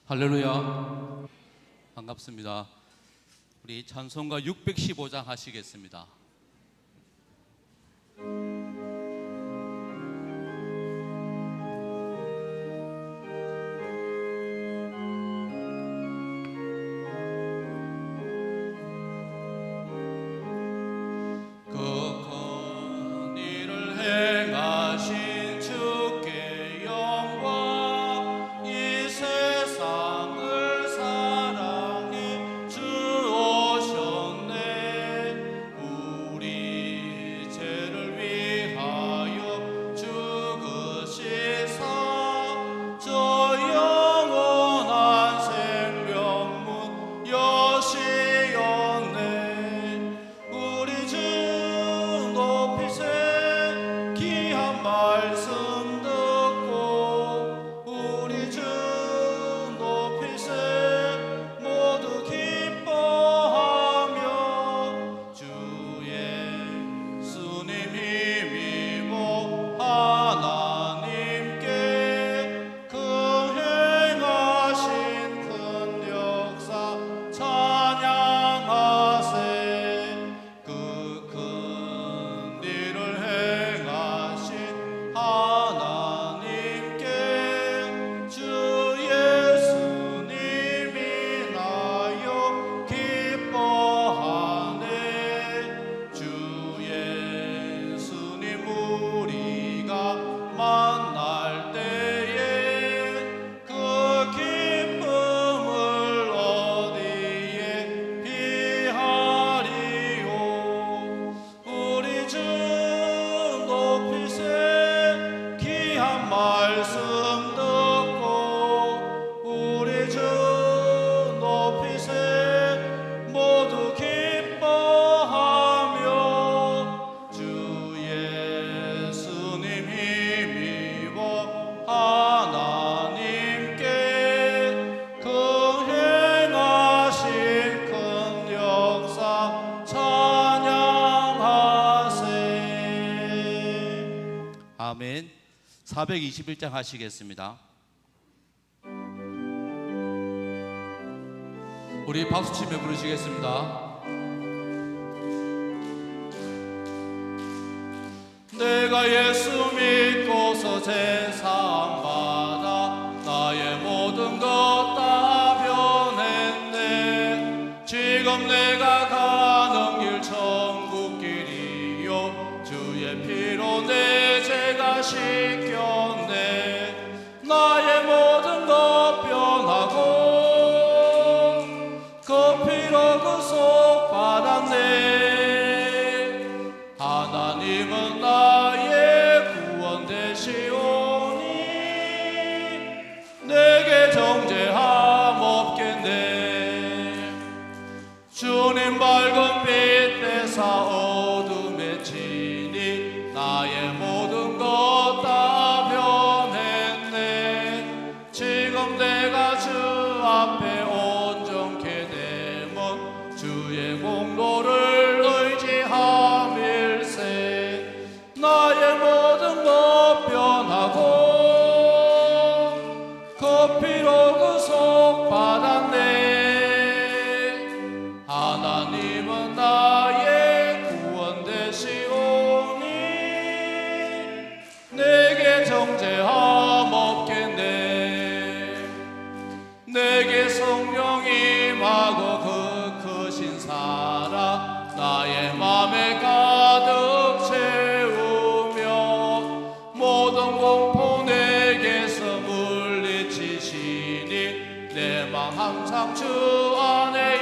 할렐루야. 반갑습니다. 우리 찬송가 615장 하시겠습니다. 아멘. 421장 하시겠습니다. 우리 박수치며 부르시겠습니다. 내가 예수 믿고서 제사함 받아 나의 모든 것 다 변했네. 지금 내가 가는 길 천국 길이요 주의 피로 내 죄가 씻겼네. 나의 모든 것 변하고 그 피로 구속 받았네. 하나님은 나의 구원 되시오니 내게 정죄함 없겠네. 주님 밝은 빛 되사 어둠에 치니 나의 모든 것 다 변했네. 지금 내가 주 앞에 온전케 되면 주의 공로를 의지함일세. 나의 모든 것 변하고 그 피로 구속 받았네. 하나님은 나의 구원 되시오니 내게 정죄함 없겠네. 내게 성령 임하고 그 크신 사랑 나의 맘에 가득 채우며 모든 공포 내게서 물리치시니 내 맘 항상 주 안에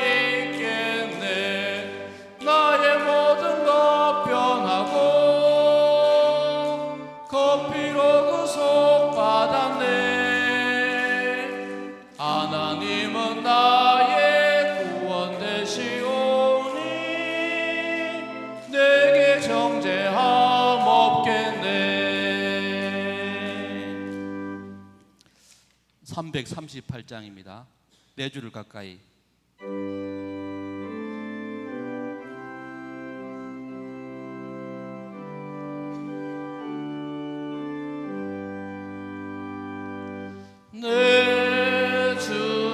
있겠네. 나의 모든 것 변하고 그 피로 구속 받았네. 하나님은 나의 구원 되시오니 내게 정죄함 없겠네. 338장입니다. 네 줄을 가까이. 내 주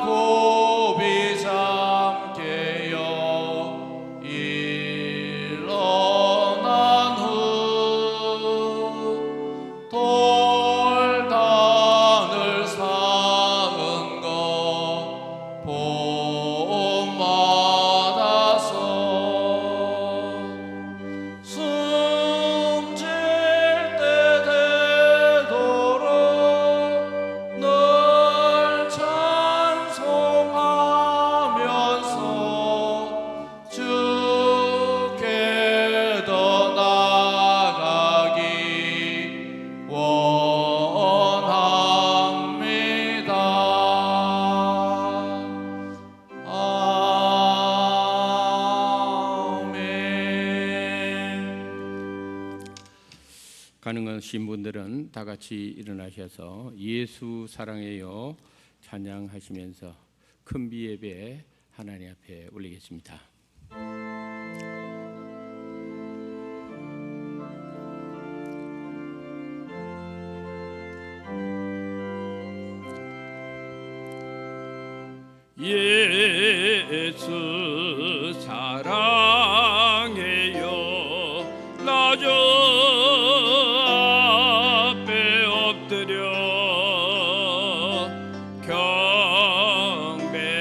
야곱이 잠 깨어 일어난 후 돌단을 쌓은 것 본받아서 숨질 때 되도록 널 찬송하면서 주께 더 나아가기 원합니다. 아멘. 가능하신 분들은 다 같이 일어나셔서 예수 사랑해요 찬양하시면서 큰비 예배 하나님 앞에 올리겠습니다. 예수 사랑해요 나 저 앞에 엎드려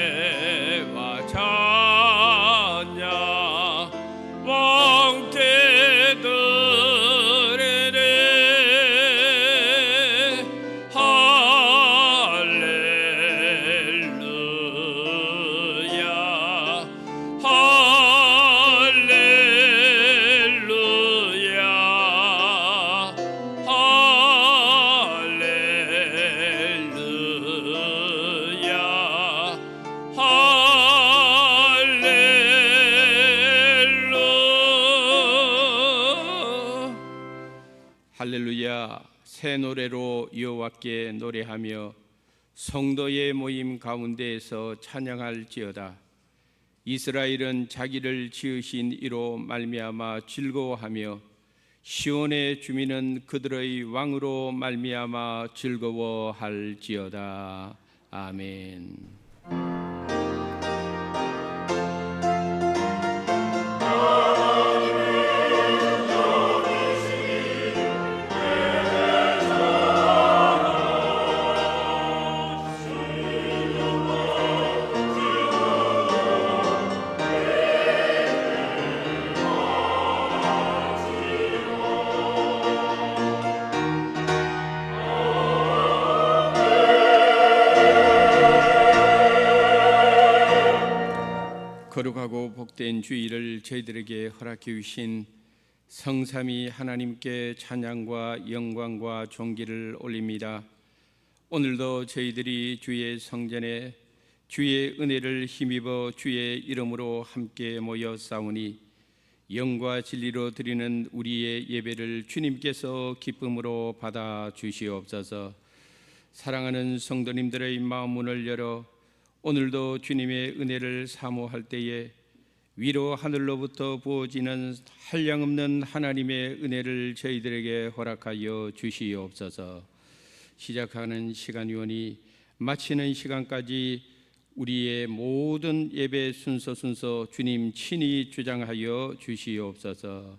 경배와 찬양 왕께 드리네 할렐루야 할렐루야. 새 노래로 여호와께 노래하며 성도의 모임 가운데에서 찬양할지어다. 이스라엘은 자기를 지으신 이로 말미암아 즐거워하며 시온의 주민은 그들의 왕으로 말미암아 즐거워할지어다. 아멘. 거룩하고 복된 주일을 저희들에게 허락해 주신 성삼위 하나님께 찬양과 영광과 존귀를 올립니다. 오늘도 저희들이 주의 성전에 주의 은혜를 힘입어 주의 이름으로 함께 모여 싸우니 영과 진리로 드리는 우리의 예배를 주님께서 기쁨으로 받아 주시옵소서. 사랑하는 성도님들의 마음 문을 열어 오늘도 주님의 은혜를 사모할 때에 위로 하늘로부터 부어지는 한량없는 하나님의 은혜를 저희들에게 허락하여 주시옵소서. 시작하는 시간이오니 마치는 시간까지 우리의 모든 예배 순서 주님 친히 주장하여 주시옵소서.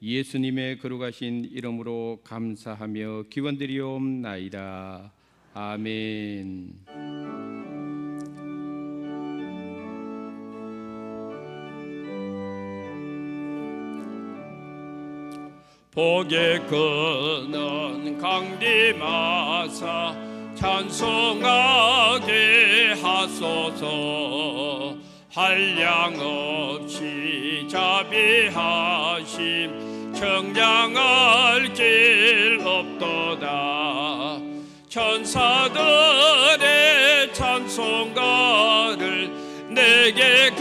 예수님의 거룩하신 이름으로 감사하며 기원드리옵나이다. 아멘. 복의 근원 강림하사 찬송하게 하소서. 한량없이 자비하심 청량할 길 없도다. 천사들의 찬송가를 내게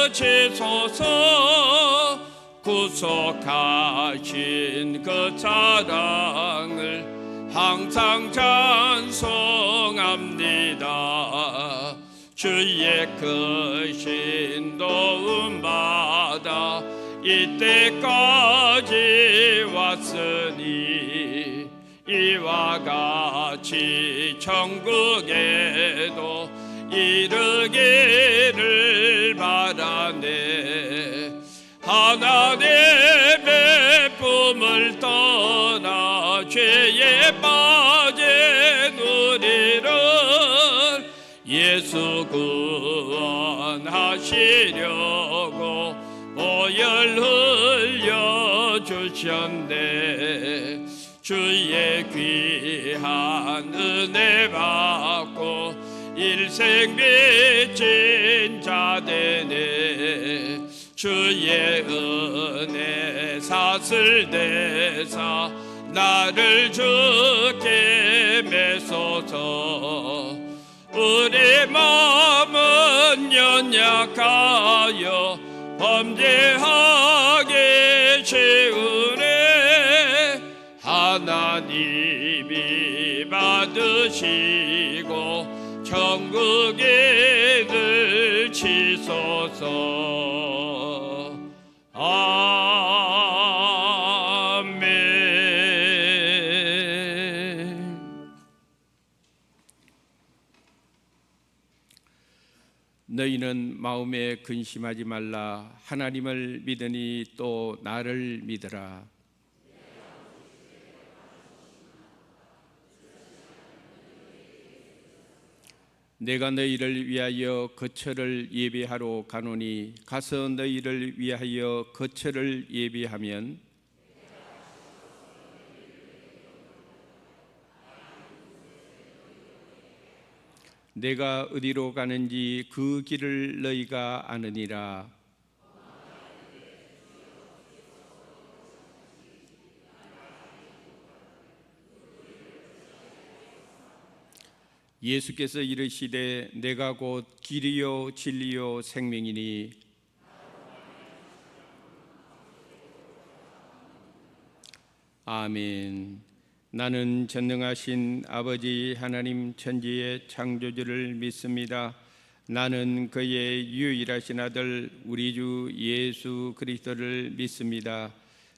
가르치소서. 구속하신 그 사랑을 항상 찬송합니다. 주의 크신 도움 받아 이때까지 왔으니 이와 같이 천국에도 이르기를 바라네. 하나님의 품을 떠나 죄에 빠진 우리를 예수 구원하시려고 보혈 흘려 주셨네. 주의 귀한 은혜 받고 일생 빚진 자 되네. 주의 은혜 사슬 대사 나를 주께 메소서. 우리 마음은 연약하여 범죄하기 쉬우네. 하나님이 받으시고 천국에 들치소서. 아멘. 너희는 마음에 근심하지 말라. 하나님을 믿으니 또 나를 믿으라. 내가 너희를 위하여 거처를 예비하러 가노니 가서 너희를 위하여 거처를 예비하면 내가 어디로 가는지 그 길을 너희가 아느니라. 예수께서 이르시되 내가 곧 길이요 진리요 생명이니 아멘. 나는 전능하신 아버지 하나님 천지의 창조주를 믿습니다. 나는 그의 유일하신 아들 우리 주 예수 그리스도를 믿습니다.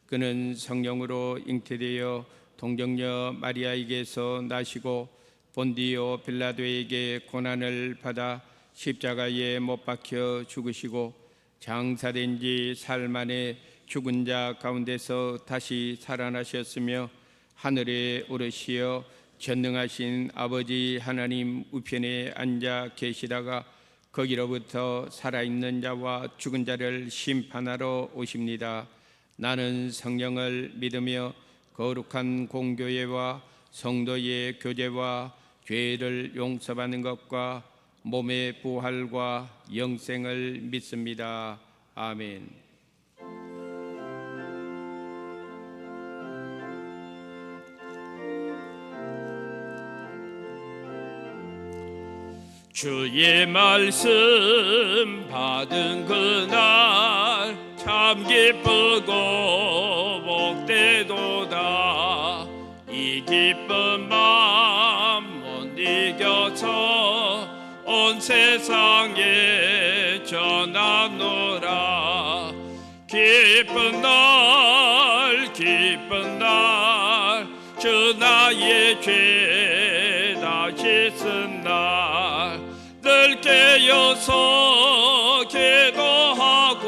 그는 성령으로 잉태되어 동정녀 마리아에게서 나시고 본디오 빌라도에게 고난을 받아 십자가에 못 박혀 죽으시고 장사된 지 사흘 만에 죽은 자 가운데서 다시 살아나셨으며 하늘에 오르시어 전능하신 아버지 하나님 우편에 앉아 계시다가 거기로부터 살아있는 자와 죽은 자를 심판하러 오십니다. 나는 성령을 믿으며 거룩한 공교회와 성도의 교제와 죄를 용서받는 것과 몸의 부활과 영생을 믿습니다. 아멘. 주의 말씀 받은 그날 참 기쁘고 복되도다. 이 기쁜 마음 못 이겨서 온 세상에 전하노라. 기쁜 날 주 나의 죄 다 씻은 날 늘 깨어서 기도하고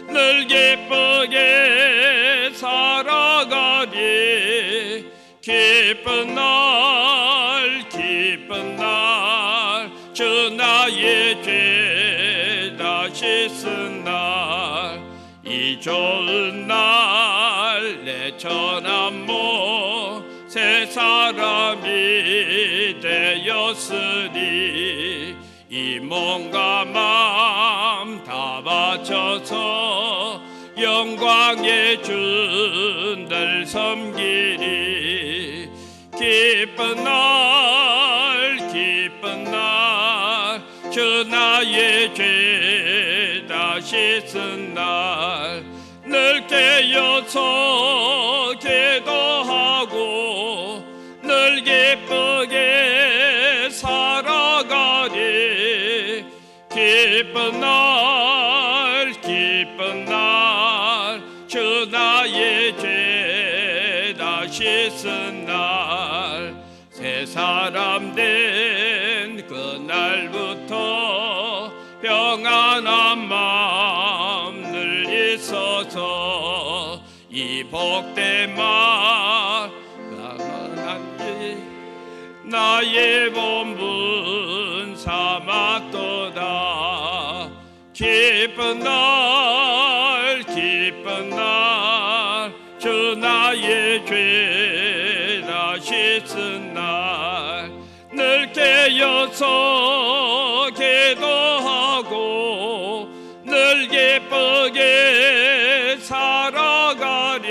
늘 기쁘게 살아가리. 기쁜 날 주 나의 죄 다 씻은 날 이 좋은 날 내 전함모 새 사람이 되었으니 이 몸과 마음 다 바쳐서 영광의 주를 섬기리. 기쁜 날 주 나의 죄 다 씻은 날 늘 깨어서 기도하고 늘 기쁘게 살아가리. 기쁜 날 주 나의 죄 다 씻은 씻은 날 새 사람 된 그날부터 평안한 마음 늘 있어서 이 복된 말 나의 본분 삼았도다. 기쁜 날 주 나의 죄다 씻은 날 늘 깨어서 기도하고 늘 기쁘게 살아가리.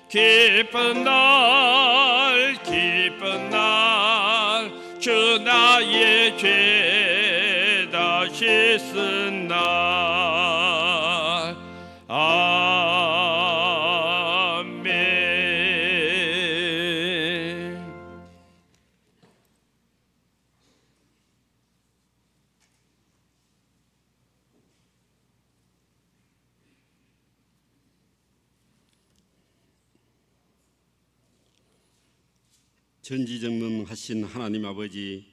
기쁜 날 주 나의 죄다 씻은 날. 아멘. 전지전능하신 하나님 아버지,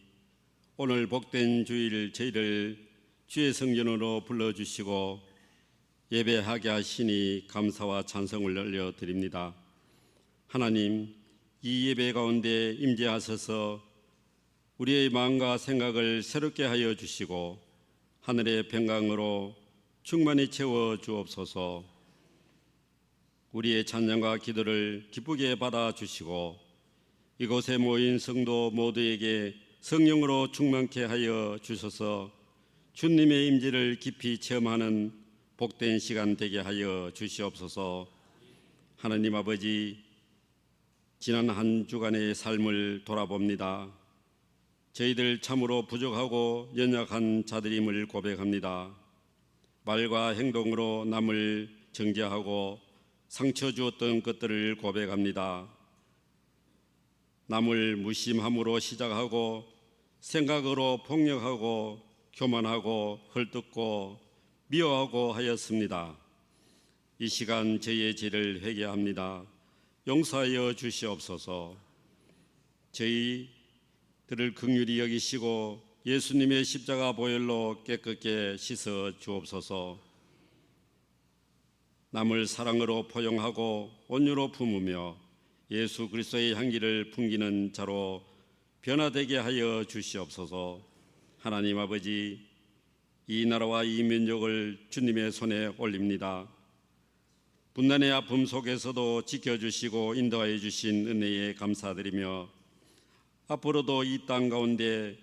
오늘 복된 주일 저희를 주의 성전으로 불러주시고 예배하게 하시니 감사와 찬송을 올려드립니다. 하나님, 이 예배 가운데 임재하셔서 우리의 마음과 생각을 새롭게 하여 주시고 하늘의 평강으로 충만히 채워 주옵소서. 우리의 찬양과 기도를 기쁘게 받아주시고 이곳에 모인 성도 모두에게 성령으로 충만케 하여 주셔서 주님의 임재를 깊이 체험하는 복된 시간 되게 하여 주시옵소서. 하나님 아버지, 지난 한 주간의 삶을 돌아봅니다. 저희들 참으로 부족하고 연약한 자들임을 고백합니다. 말과 행동으로 남을 정죄하고 상처 주었던 것들을 고백합니다. 남을 무심함으로 시작하고 생각으로 폭력하고 교만하고 헐뜯고 미워하고 하였습니다. 이 시간 저희의 죄를 회개합니다. 용서하여 주시옵소서. 저희들을 긍휼히 여기시고 예수님의 십자가 보혈로 깨끗게 씻어 주옵소서. 남을 사랑으로 포용하고 온유로 품으며 예수 그리스도의 향기를 풍기는 자로 변화되게 하여 주시옵소서. 하나님 아버지, 이 나라와 이 민족을 주님의 손에 올립니다. 분난의 아픔 속에서도 지켜주시고 인도하여 주신 은혜에 감사드리며 앞으로도 이 땅 가운데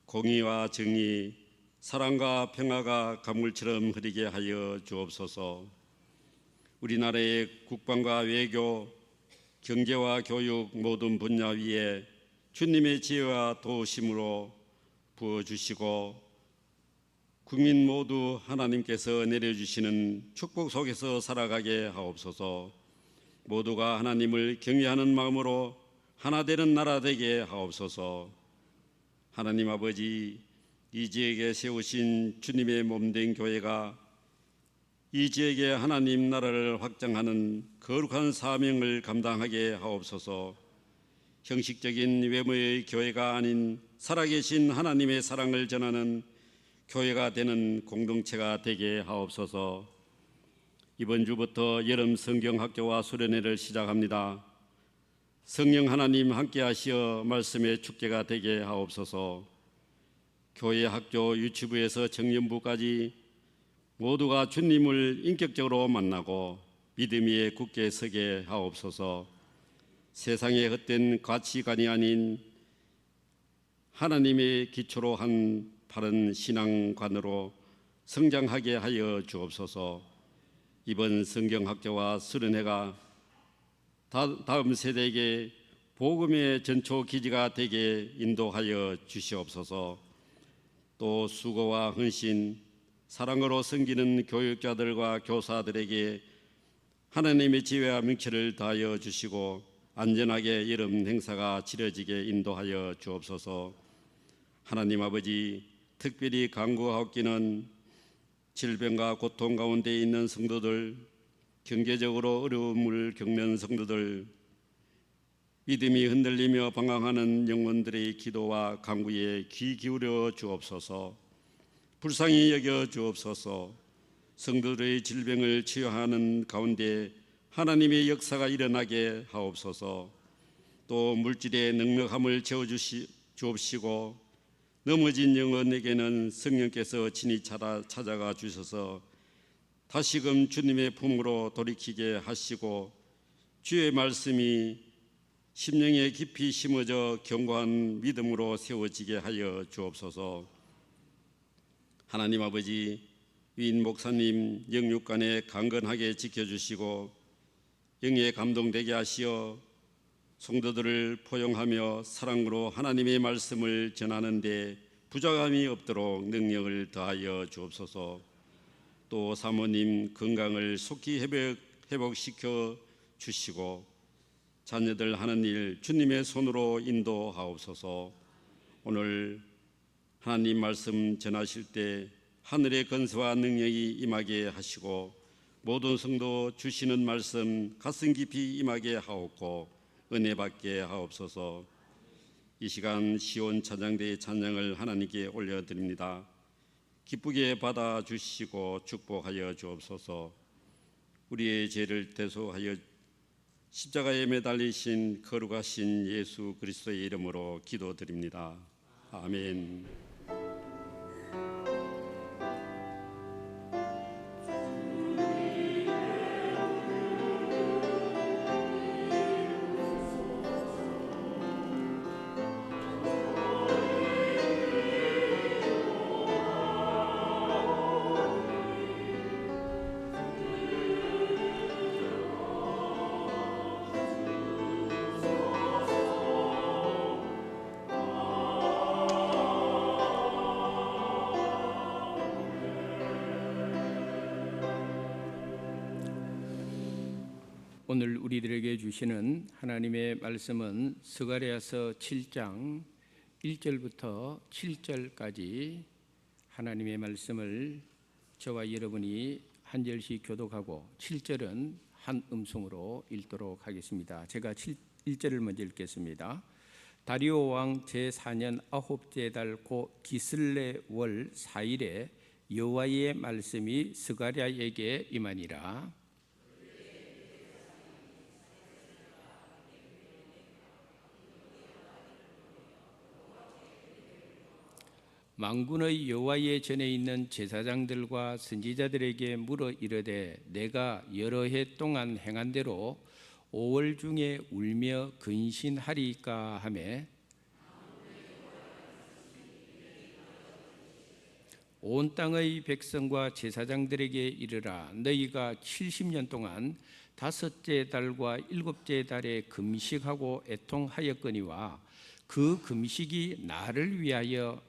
공의와 정의, 사랑과 평화가 강물처럼 흐르게 하여 주옵소서. 우리나라의 국방과 외교, 경제와 교육 모든 분야 위에 주님의 지혜와 도우심으로 부어주시고 국민 모두 하나님께서 내려주시는 축복 속에서 살아가게 하옵소서. 모두가 하나님을 경외하는 마음으로 하나 되는 나라 되게 하옵소서. 하나님 아버지, 이 지역에 세우신 주님의 몸된 교회가 이 지역에 하나님 나라를 확장하는 거룩한 사명을 감당하게 하옵소서. 형식적인 외모의 교회가 아닌 살아계신 하나님의 사랑을 전하는 교회가 되는 공동체가 되게 하옵소서. 이번 주부터 여름 성경학교와 수련회를 시작합니다. 성령 하나님 함께 하시어 말씀의 축제가 되게 하옵소서. 교회, 학교, 유치부에서 청년부까지 모두가 주님을 인격적으로 만나고 믿음 위에 굳게 서게 하옵소서. 세상의 헛된 가치관이 아닌 하나님의 기초로 한 바른 신앙관으로 성장하게 하여 주옵소서. 이번 성경학교와 수련회가 다음 세대에게 복음의 전초 기지가 되게 인도하여 주시옵소서. 또 수고와 헌신, 사랑으로 섬기는 교육자들과 교사들에게 하나님의 지혜와 명철을 다하여 주시고 안전하게 여름 행사가 치러지게 인도하여 주옵소서. 하나님 아버지, 특별히 간구하옵기는 질병과 고통 가운데 있는 성도들, 경제적으로 어려움을 겪는 성도들, 믿음이 흔들리며 방황하는 영혼들의 기도와 간구에 귀 기울여 주옵소서. 불쌍히 여겨 주옵소서. 성도들의 질병을 치유하는 가운데 하나님의 역사가 일어나게 하옵소서. 또 물질의 넉넉함을 주옵시고 넘어진 영혼에게는 성령께서 친히 찾아가 주셔서 다시금 주님의 품으로 돌이키게 하시고 주의 말씀이 심령에 깊이 심어져 견고한 믿음으로 세워지게 하여 주옵소서. 하나님 아버지, 위인 목사님 영육간에 강건하게 지켜주시고 영에 감동되게 하시어 성도들을 포용하며 사랑으로 하나님의 말씀을 전하는 데 부족함이 없도록 능력을 더하여 주옵소서. 또 사모님 건강을 속히 회복시켜 주시고 자녀들 하는 일 주님의 손으로 인도하옵소서. 오늘 하나님 말씀 전하실 때 하늘의 권세와 능력이 임하게 하시고 모든 성도 주시는 말씀 가슴 깊이 임하게 하옵고 은혜 받게 하옵소서. 이 시간 시온 찬양대의 찬양을 하나님께 올려드립니다. 기쁘게 받아주시고 축복하여 주옵소서. 우리의 죄를 대속하여 십자가에 매달리신 거룩하신 예수 그리스도의 이름으로 기도드립니다. 아멘. 오늘 우리들에게 주시는 하나님의 말씀은 스가랴서 7장 1절부터 7절까지 하나님의 말씀을 저와 여러분이 한 절씩 교독하고 7절은 한 음성으로 읽도록 하겠습니다. 제가 1절을 먼저 읽겠습니다. 다리오 왕 제4년 9째 달 고 기슬레 월 4일에 여호와의 말씀이 스가랴에게 임하니라. 만군의 여호와의 전에 있는 제사장들과 선지자들에게 물어 이르되 내가 여러 해 동안 행한 대로 5월 중에 울며 근신하리까 하매 온 땅의 백성과 제사장들에게 이르라. 너희가 70년 동안 5째 달과 7째 달에 금식하고 애통하였거니와 그 금식이 나를 위하여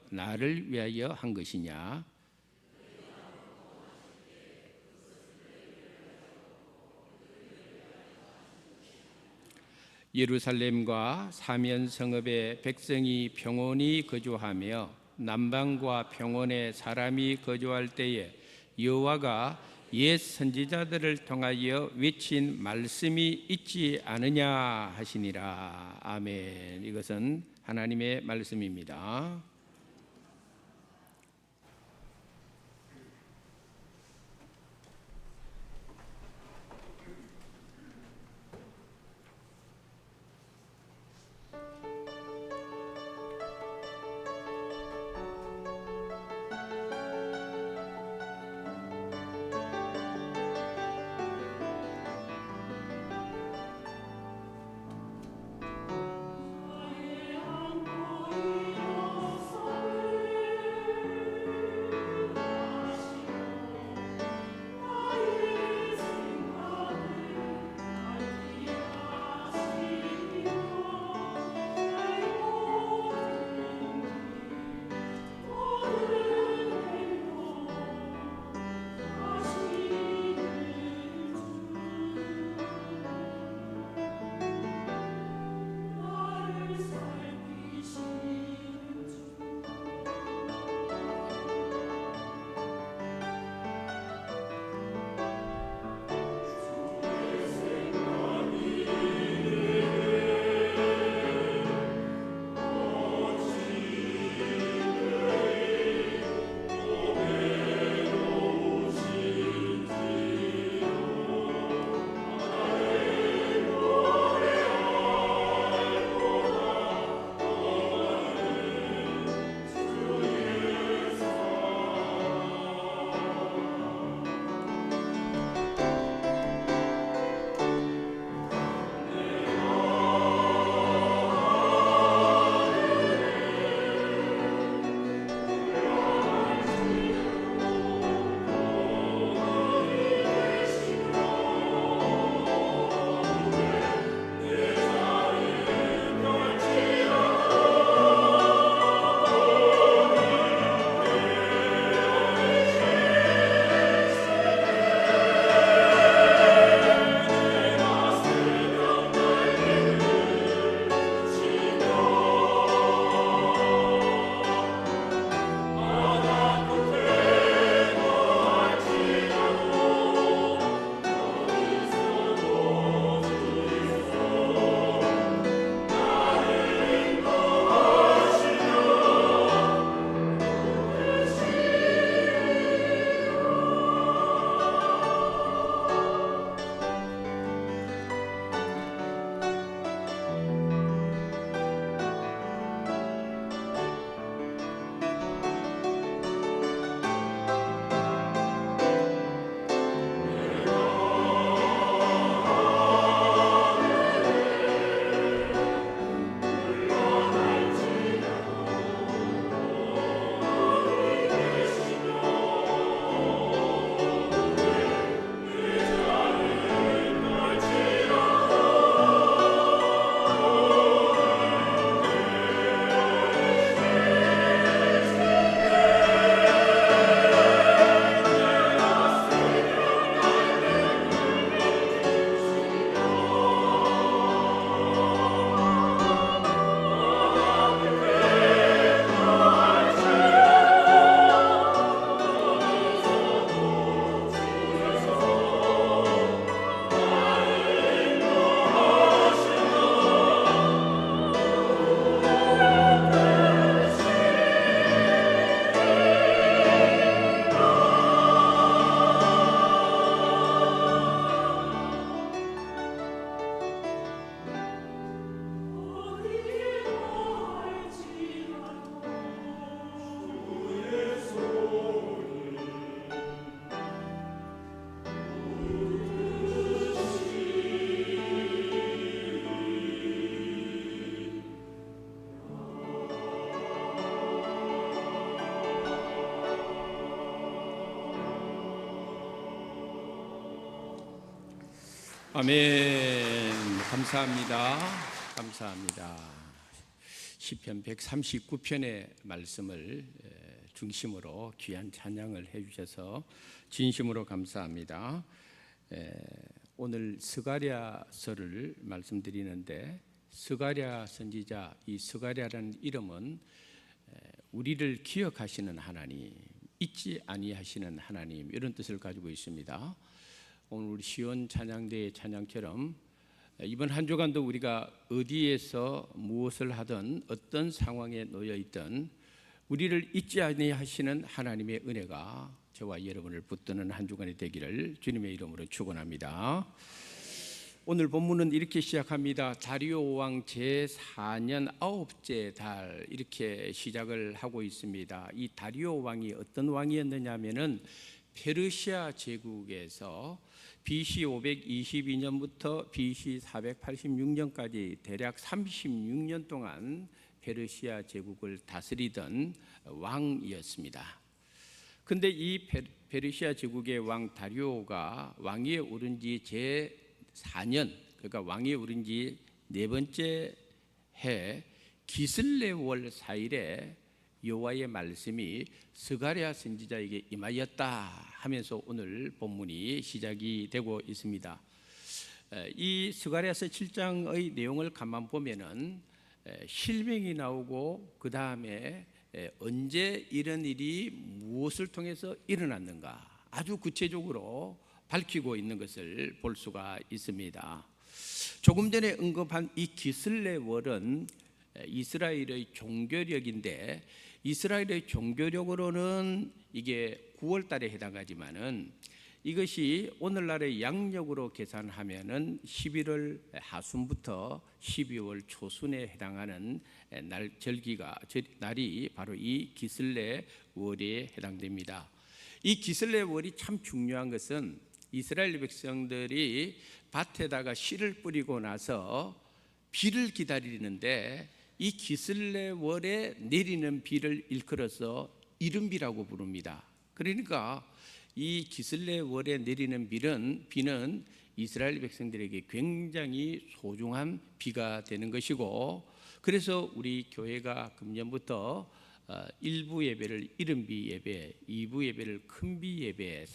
한 것이냐? 예루살렘과 사면 성읍에 백성이 평온히 거주하며 남방과 평원에 사람이 거주할 때에 여호와가 옛 선지자들을 통하여 외친 말씀이 있지 않으냐 하시니라. 아멘. 이것은 하나님의 말씀입니다. 아멘. 감사합니다. 감사합니다. 시편 139편의 말씀을 중심으로 귀한 찬양을 해주셔서 진심으로 감사합니다. 오늘 스가랴서를 말씀드리는데, 스가랴 선지자, 이 스가랴라는 이름은 우리를 기억하시는 하나님, 잊지 아니하시는 하나님, 이런 뜻을 가지고 있습니다. 오늘 우리 시온 찬양대의 찬양처럼 이번 한 주간도 우리가 어디에서 무엇을 하든 어떤 상황에 놓여 있든 우리를 잊지 아니하시는 하나님의 은혜가 저와 여러분을 붙드는 한 주간이 되기를 주님의 이름으로 축원합니다. 오늘 본문은 이렇게 시작합니다. 다리오 왕 제4년 9째 달, 이렇게 시작을 하고 있습니다. 이 다리오 왕이 어떤 왕이었느냐 하면은 페르시아 제국에서 BC 522년부터 BC 486년까지 대략 36년 동안 페르시아 제국을 다스리던 왕이었습니다. 근데 이 페르시아 제국의 왕 다리오가 왕위에 오른 지 제4년, 그러니까 왕위에 오른 지 네 번째 해 기슬레월 4일에 여호와의 말씀이 스가랴 선지자에게 임하였다 하면서 오늘 본문이 시작이 되고 있습니다. 이 스가랴서 7장의 내용을 가만 보면은 실명이 나오고 그 다음에 언제 이런 일이 무엇을 통해서 일어났는가 아주 구체적으로 밝히고 있는 것을 볼 수가 있습니다. 조금 전에 언급한 이 기슬레월은 이스라엘의 종교력인데, 이스라엘의 종교력으로는 이게 9월 달에 해당하지만은 이것이 오늘날의 양력으로 계산하면은 11월 하순부터 12월 초순에 해당하는 날이 바로 이 기슬레월에 해당됩니다. 이 기슬레월이 참 중요한 것은 이스라엘 백성들이 밭에다가 씨를 뿌리고 나서 비를 기다리는데, 이 기슬레월에 내리는 비를 일컬어서 이른비라고 부릅니다. 그러니까 이 기슬레월에 내리는 비는 이스라엘 백성들에게 굉장히 소중한 비가 되는 것이고, 그래서 우리 교회가 금년부터 1부 예배를 이른비 예배, 2부 예배를 큰비 예배,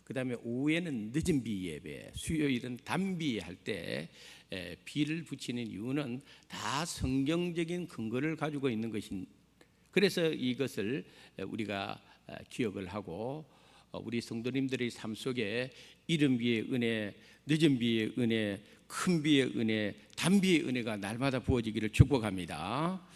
그 다음에 오후에는 늦은 비 예배, 수요일은 단비 할 때 비를 붙이는 이유는 다 성경적인 근거를 가지고 있는 것인. 그래서 이것을 우리가 기억을 하고 우리 성도님들의 삶 속에 이른 비의 은혜, 늦은 비의 은혜, 큰 비의 은혜, 단비의 은혜가 날마다 부어지기를 축복합니다.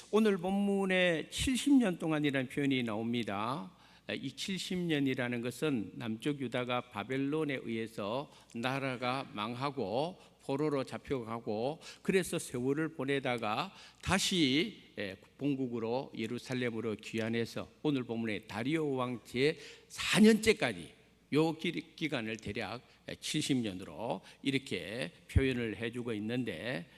오늘 본문에 70년 동안이라는 표현이 나옵니다. 이 70년이라는 것은 남쪽 유다가 바벨론에 의해서 나라가 망하고 포로로 잡혀가고, 그래서 세월을 보내다가 다시 본국으로 예루살렘으로 귀환해서 오늘 본문에 다리오 왕 제4년째까지 요 기간을 대략 70년으로 이렇게 표현을 해주고 있는데,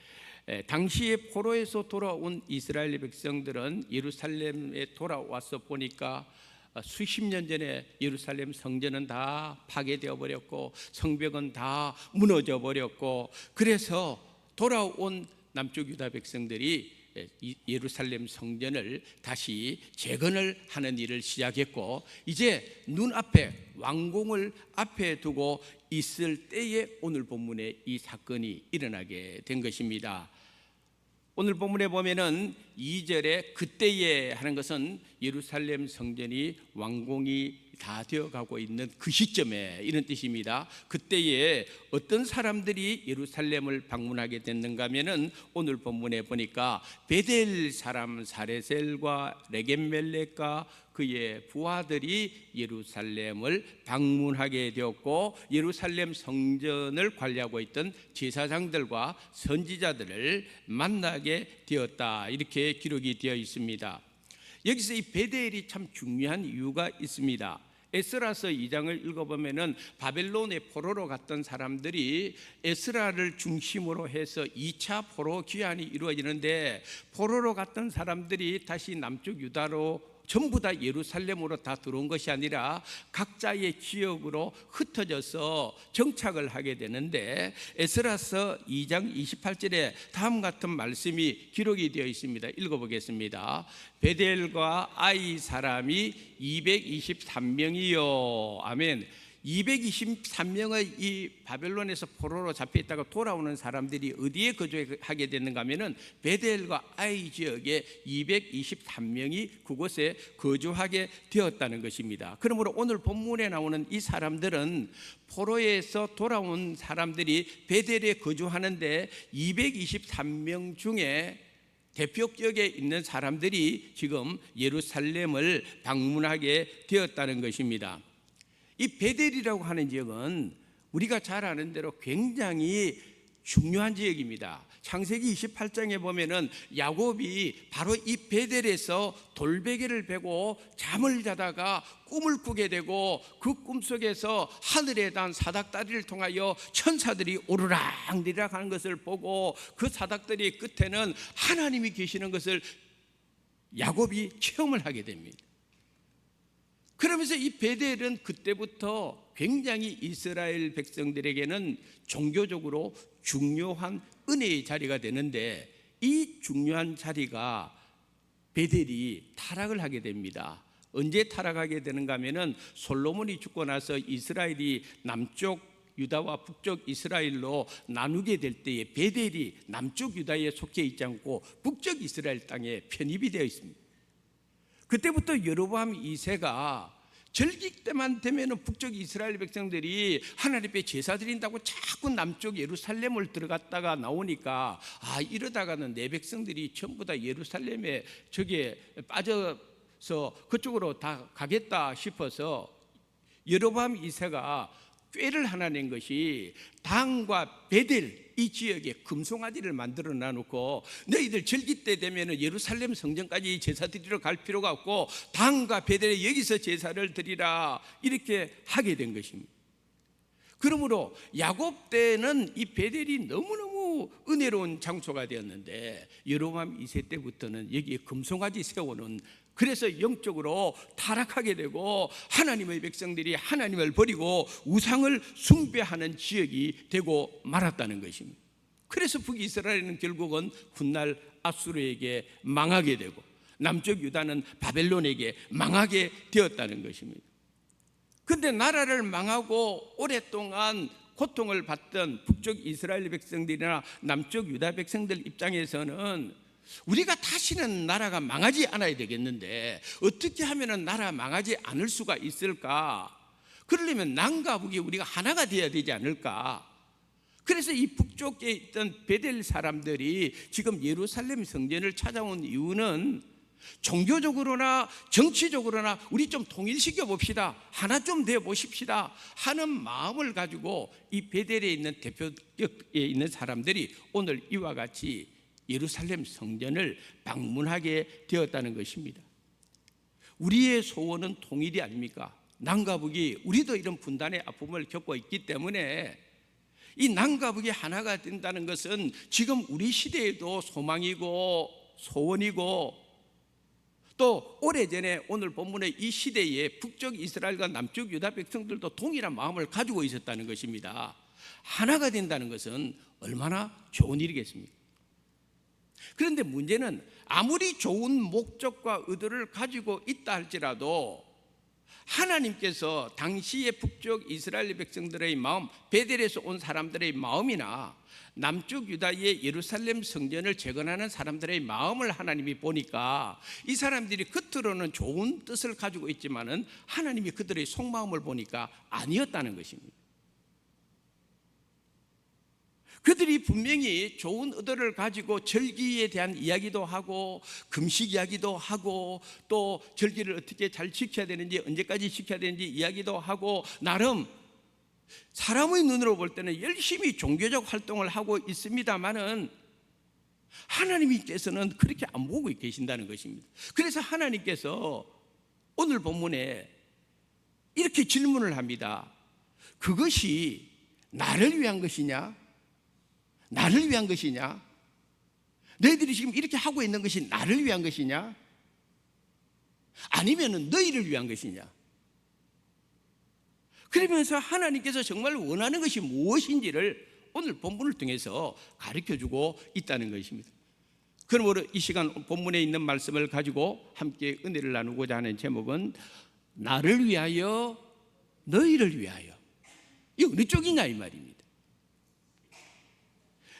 당시에 포로에서 돌아온 이스라엘 백성들은 예루살렘에 돌아와서 보니까 수십 년 전에 예루살렘 성전은 다 파괴되어 버렸고 성벽은 다 무너져 버렸고, 그래서 돌아온 남쪽 유다 백성들이 예루살렘 성전을 다시 재건을 하는 일을 시작했고, 이제 눈앞에 왕궁을 앞에 두고 있을 때에 오늘 본문에 이 사건이 일어나게 된 것입니다. 오늘 본문에 보면은 2절에 그때에 하는 것은 예루살렘 성전이 완공이 다 되어가고 있는 그 시점에 이런 뜻입니다. 그때에 어떤 사람들이 예루살렘을 방문하게 됐는가 하면은 오늘 본문에 보니까 베델 사람 사레셀과 레겜멜렉과 그의 부하들이 예루살렘을 방문하게 되었고, 예루살렘 성전을 관리하고 있던 제사장들과 선지자들을 만나게 되었다, 이렇게 기록이 되어 있습니다. 여기서 이 베델이 참 중요한 이유가 있습니다. 에스라서 2장을 읽어보면은 바벨론에 포로로 갔던 사람들이 에스라를 중심으로 해서 2차 포로 귀환이 이루어지는데, 포로로 갔던 사람들이 다시 남쪽 유다로 전부 다 예루살렘으로 다 들어온 것이 아니라 각자의 지역으로 흩어져서 정착을 하게 되는데, 에스라서 2장 28절에 다음 같은 말씀이 기록이 되어 있습니다. 읽어보겠습니다. 베델과 아이 사람이 223명이요. 아멘. 223명의 이 바벨론에서 포로로 잡혀 있다가 돌아오는 사람들이 어디에 거주하게 됐는가 하면은 베델과 아이 지역에 223명이 그곳에 거주하게 되었다는 것입니다. 그러므로 오늘 본문에 나오는 이 사람들은 포로에서 돌아온 사람들이 베델에 거주하는데 223명 중에 대표격에 있는 사람들이 지금 예루살렘을 방문하게 되었다는 것입니다. 이 베델이라고 하는 지역은 우리가 잘 아는 대로 굉장히 중요한 지역입니다. 창세기 28장에 보면은 야곱이 바로 이 베델에서 돌베개를 베고 잠을 자다가 꿈을 꾸게 되고, 그 꿈속에서 하늘에 단 사닥다리를 통하여 천사들이 오르락내리락 하는 것을 보고, 그 사닥다리 끝에는 하나님이 계시는 것을 야곱이 체험을 하게 됩니다. 그러면서 이 베델은 그때부터 굉장히 이스라엘 백성들에게는 종교적으로 중요한 은혜의 자리가 되는데, 이 중요한 자리가 베델이 타락을 하게 됩니다. 언제 타락하게 되는가 하면은 솔로몬이 죽고 나서 이스라엘이 남쪽 유다와 북쪽 이스라엘로 나누게 될 때에 베델이 남쪽 유다에 속해 있지 않고 북쪽 이스라엘 땅에 편입이 되어 있습니다. 그때부터 여로보암 2세가 절기 때만 되면 북쪽 이스라엘 백성들이 하나님 앞에 제사 드린다고 자꾸 남쪽 예루살렘을 들어갔다가 나오니까, 이러다가는 내 백성들이 전부 다 예루살렘에 저게 빠져서 그쪽으로 다 가겠다 싶어서 여로보암 2세가 꾀를 하나 낸 것이, 단과 베델 이 지역에 금송아지를 만들어 놔놓고 너희들 절기 때 되면 예루살렘 성전까지 제사 드리러 갈 필요가 없고 단과 베델에 여기서 제사를 드리라, 이렇게 하게 된 것입니다. 그러므로 야곱 때는 이 베델이 너무너무 은혜로운 장소가 되었는데, 여로보암 2세 때부터는 여기에 금송아지 세우는, 그래서 영적으로 타락하게 되고 하나님의 백성들이 하나님을 버리고 우상을 숭배하는 지역이 되고 말았다는 것입니다. 그래서 북이스라엘은 결국은 훗날 아수르에게 망하게 되고 남쪽 유다는 바벨론에게 망하게 되었다는 것입니다. 그런데 나라를 망하고 오랫동안 고통을 받던 북쪽 이스라엘 백성들이나 남쪽 유다 백성들 입장에서는 우리가 다시는 나라가 망하지 않아야 되겠는데 어떻게 하면 나라 망하지 않을 수가 있을까? 그러려면 남과 북이 우리가 하나가 되어야 되지 않을까? 그래서 이 북쪽에 있던 베델 사람들이 지금 예루살렘 성전을 찾아온 이유는 종교적으로나 정치적으로나 우리 좀 통일시켜 봅시다, 하나 좀 되어 보십시다 하는 마음을 가지고 이 베델에 있는 대표격에 있는 사람들이 오늘 이와 같이 예루살렘 성전을 방문하게 되었다는 것입니다. 우리의 소원은 통일이 아닙니까? 남과 북이, 우리도 이런 분단의 아픔을 겪고 있기 때문에 이 남과 북이 하나가 된다는 것은 지금 우리 시대에도 소망이고 소원이고, 또 오래전에 오늘 본문의 이 시대에 북쪽 이스라엘과 남쪽 유다 백성들도 동일한 마음을 가지고 있었다는 것입니다. 하나가 된다는 것은 얼마나 좋은 일이겠습니까? 그런데 문제는 아무리 좋은 목적과 의도를 가지고 있다 할지라도 하나님께서 당시의 북쪽 이스라엘 백성들의 마음, 베델에서 온 사람들의 마음이나 남쪽 유다의 예루살렘 성전을 재건하는 사람들의 마음을 하나님이 보니까 이 사람들이 겉으로는 좋은 뜻을 가지고 있지만은 하나님이 그들의 속마음을 보니까 아니었다는 것입니다. 그들이 분명히 좋은 의도를 가지고 절기에 대한 이야기도 하고 금식 이야기도 하고 또 절기를 어떻게 잘 지켜야 되는지 언제까지 지켜야 되는지 이야기도 하고 나름 사람의 눈으로 볼 때는 열심히 종교적 활동을 하고 있습니다만은 하나님께서는 그렇게 안 보고 계신다는 것입니다. 그래서 하나님께서 오늘 본문에 이렇게 질문을 합니다. 그것이 나를 위한 것이냐? 나를 위한 것이냐? 너희들이 지금 이렇게 하고 있는 것이 나를 위한 것이냐? 아니면은 너희를 위한 것이냐? 그러면서 하나님께서 정말 원하는 것이 무엇인지를 오늘 본문을 통해서 가르쳐주고 있다는 것입니다. 그러므로 이 시간 본문에 있는 말씀을 가지고 함께 은혜를 나누고자 하는 제목은 나를 위하여 너희를 위하여. 이 어느 쪽이냐 이 말입니다.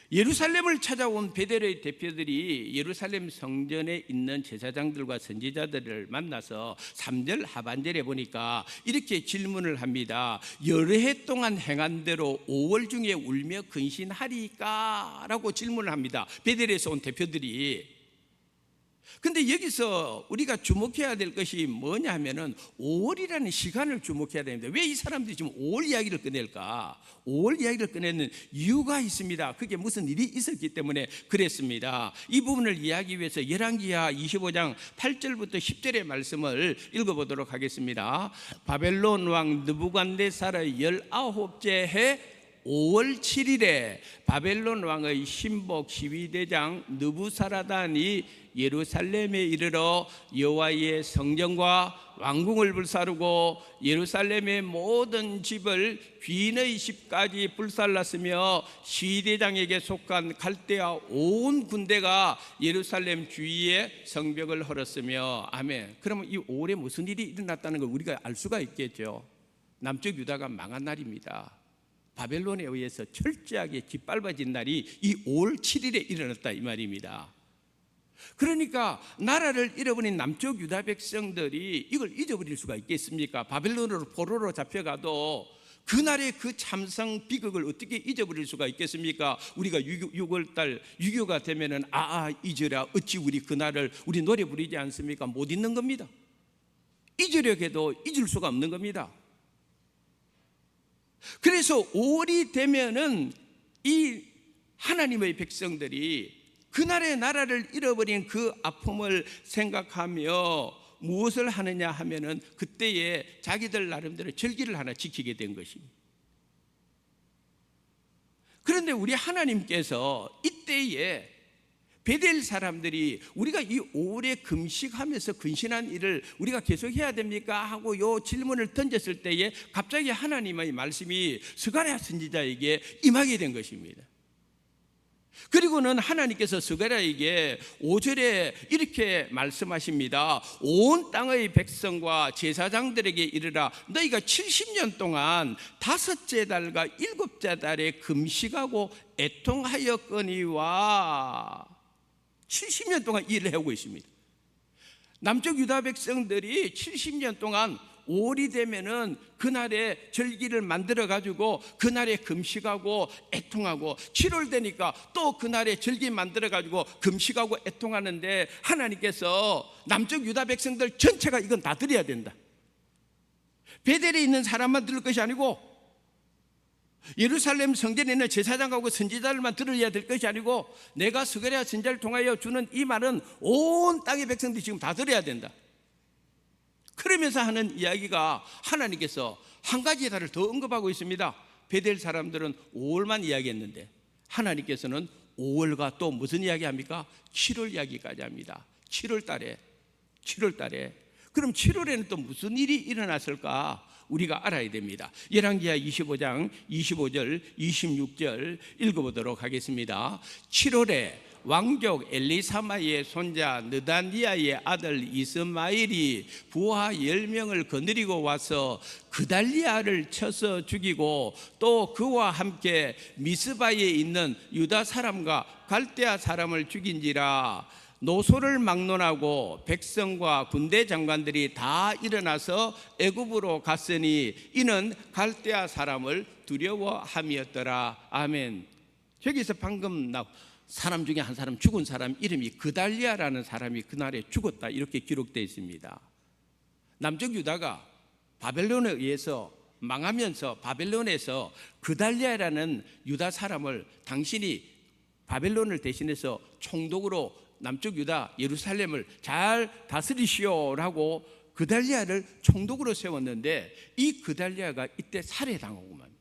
예루살렘을 찾아온 베델의 대표들이 예루살렘 성전에 있는 제사장들과 선지자들을 만나서 3절 하반절에 보니까 이렇게 질문을 합니다. 여러 해 동안 행한 대로 5월 중에 울며 근신하리까? 라고 질문을 합니다. 베델에서 온 대표들이. 근데 여기서 우리가 주목해야 될 것이 뭐냐 하면은 5월이라는 시간을 주목해야 됩니다. 왜 이 사람들이 지금 5월 이야기를 꺼낼까? 5월 이야기를 꺼내는 이유가 있습니다. 그게 무슨 일이 있었기 때문에 그랬습니다. 이 부분을 이해하기 위해서 열왕기하 25장 8절부터 10절의 말씀을 읽어보도록 하겠습니다. 바벨론 왕 느부갓네살의 19째 해 5월 7일에 바벨론 왕의 신복 시위대장 느부사라단이 예루살렘에 이르러 여호와의 성전과 왕궁을 불사르고 예루살렘의 모든 집을 귀인의 집까지 불살랐으며 시위대장에게 속한 갈대아 온 군대가 예루살렘 주위에 성벽을 헐었으며. 아멘. 그러면 이 5월에 무슨 일이 일어났다는 걸 우리가 알 수가 있겠죠. 남쪽 유다가 망한 날입니다. 바벨론에 의해서 철저하게 짓밟아진 날이 이 5월 7일에 일어났다 이 말입니다. 그러니까 나라를 잃어버린 남쪽 유다 백성들이 이걸 잊어버릴 수가 있겠습니까? 바벨론으로 포로로 잡혀가도 그날의 그 참성 비극을 어떻게 잊어버릴 수가 있겠습니까? 우리가 6월달 6.25가 되면은 잊어라 어찌 우리 그날을 우리 노래 부르지 않습니까? 못 잊는 겁니다. 잊으려고 해도 잊을 수가 없는 겁니다. 그래서 5월이 되면은 이 하나님의 백성들이 그날의 나라를 잃어버린 그 아픔을 생각하며 무엇을 하느냐 하면은 그때에 자기들 나름대로 절기를 하나 지키게 된 것입니다. 그런데 우리 하나님께서 이때에 베델 사람들이 우리가 이 5월에 금식하면서 근신한 일을 우리가 계속 해야 됩니까? 하고 요 질문을 던졌을 때에 갑자기 하나님의 말씀이 스가랴 선지자에게 임하게 된 것입니다. 그리고는 하나님께서 스가랴에게 5절에 이렇게 말씀하십니다. 온 땅의 백성과 제사장들에게 이르라. 너희가 70년 동안 5째 달과 7째 달에 금식하고 애통하였거니와. 70년 동안 일을 해오고 있습니다. 남쪽 유다 백성들이 70년 동안 5월이 되면은 그날에 절기를 만들어 가지고 그날에 금식하고 애통하고 7월 되니까 또 그날에 절기 만들어 가지고 금식하고 애통하는데 하나님께서 남쪽 유다 백성들 전체가 이건 다 드려야 된다. 베델에 있는 사람만 들을 것이 아니고 예루살렘 성전에 있는 제사장하고 선지자들만 들어야 될 것이 아니고 내가 스가랴 선지자를 통하여 주는 이 말은 온 땅의 백성들이 지금 다 들어야 된다. 그러면서 하는 이야기가 하나님께서 한 가지 달을 더 언급하고 있습니다. 베델 사람들은 5월만 이야기했는데 하나님께서는 5월과 또 무슨 이야기합니까? 7월 이야기까지 합니다. 7월 달에 그럼 7월에는 또 무슨 일이 일어났을까? 우리가 알아야 됩니다. 열왕기하 25장 25절 26절 읽어보도록 하겠습니다. 7월에 왕족 엘리사마의 손자 느다니아의 아들 이스마일이 부하 10명을 거느리고 와서 그달리아를 쳐서 죽이고 또 그와 함께 미스바에 있는 유다 사람과 갈대아 사람을 죽인지라. 노소를 막론하고 백성과 군대 장관들이 다 일어나서 애굽으로 갔으니 이는 갈대아 사람을 두려워함이었더라. 아멘. 저기서 방금 사람 중에 한 사람 죽은 사람 이름이 그달리아라는 사람이 그날에 죽었다 이렇게 기록되어 있습니다. 남쪽 유다가 바벨론에 의해서 망하면서 바벨론에서 그달리아라는 유다 사람을 당신이 바벨론을 대신해서 총독으로 남쪽 유다 예루살렘을 잘 다스리시오라고 그달리아를 총독으로 세웠는데 이 그달리아가 이때 살해당하고 맙니다.